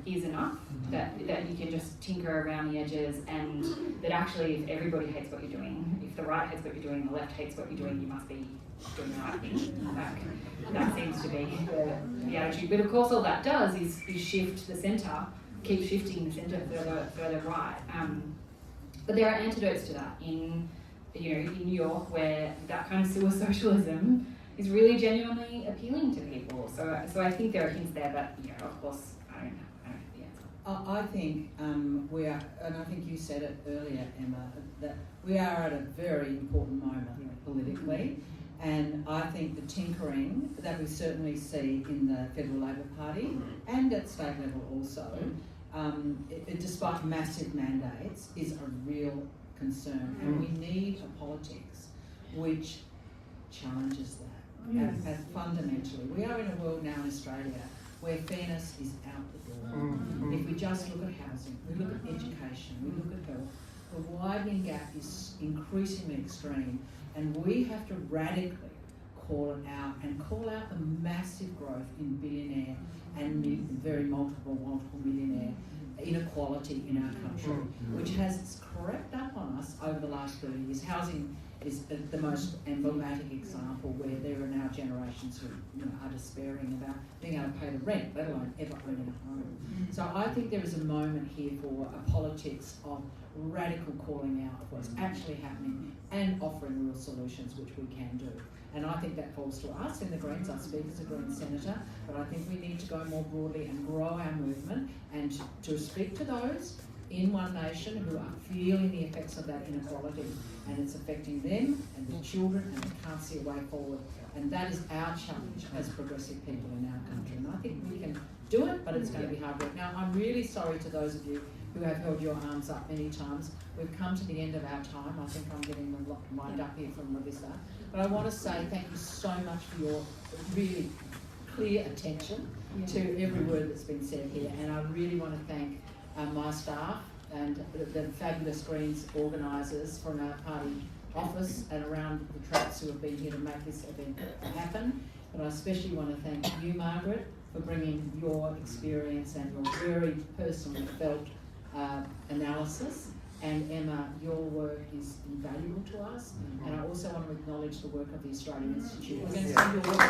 Speaker 3: is enough, that you can just tinker around the edges, and that actually if everybody hates what you're doing, if the right hates what you're doing, the left hates what you're doing, you must be doing the right thing. That seems to be the attitude. But of course all that does is shift the centre, keep shifting the centre further right. But there are antidotes to that in New York, where that kind of sewer socialism is really genuinely appealing to people. So I think there are hints there, but of course I don't have the answer.
Speaker 1: I think we are, and I think you said it earlier, Emma, that we are at a very important moment politically, and I think the tinkering that we certainly see in the Federal Labor Party and at state level also, despite massive mandates, is a real concern, and we need a politics which challenges that fundamentally. We are in a world now in Australia where fairness is out the door. If we just look at housing, we look at education, we look at health, the widening gap is increasingly extreme, and we have to radically call it out and call out the massive growth in billionaire and very multiple millionaire inequality in our country, which has crept up on us over the last 30 years. Housing is the most emblematic example, where there are now generations who are despairing about being able to pay the rent, let alone ever owning a home. So I think there is a moment here for a politics of radical calling out of what's actually happening and offering real solutions, which we can do. And I think that falls to us in the Greens. I speak as a Green Senator, but I think we need to go more broadly and grow our movement and to speak to those in One Nation who are feeling the effects of that inequality, and it's affecting them and the children, and they can't see a way forward. And that is our challenge as progressive people in our country. And I think we can do it, but it's going to be hard work. Now, I'm really sorry to those of you who have held your arms up many times. We've come to the end of our time. I think I'm getting lined up here from Melissa. But I want to say thank you so much for your really clear attention to every word that's been said here. And I really want to thank my staff and the fabulous Greens organisers from our party office and around the traps who have been here to make this event happen. But I especially want to thank you, Margaret, for bringing your experience and your very personally felt analysis. And Emma, your work is invaluable to us. And I also want to acknowledge the work of the Australian Institute. We're going to send your work.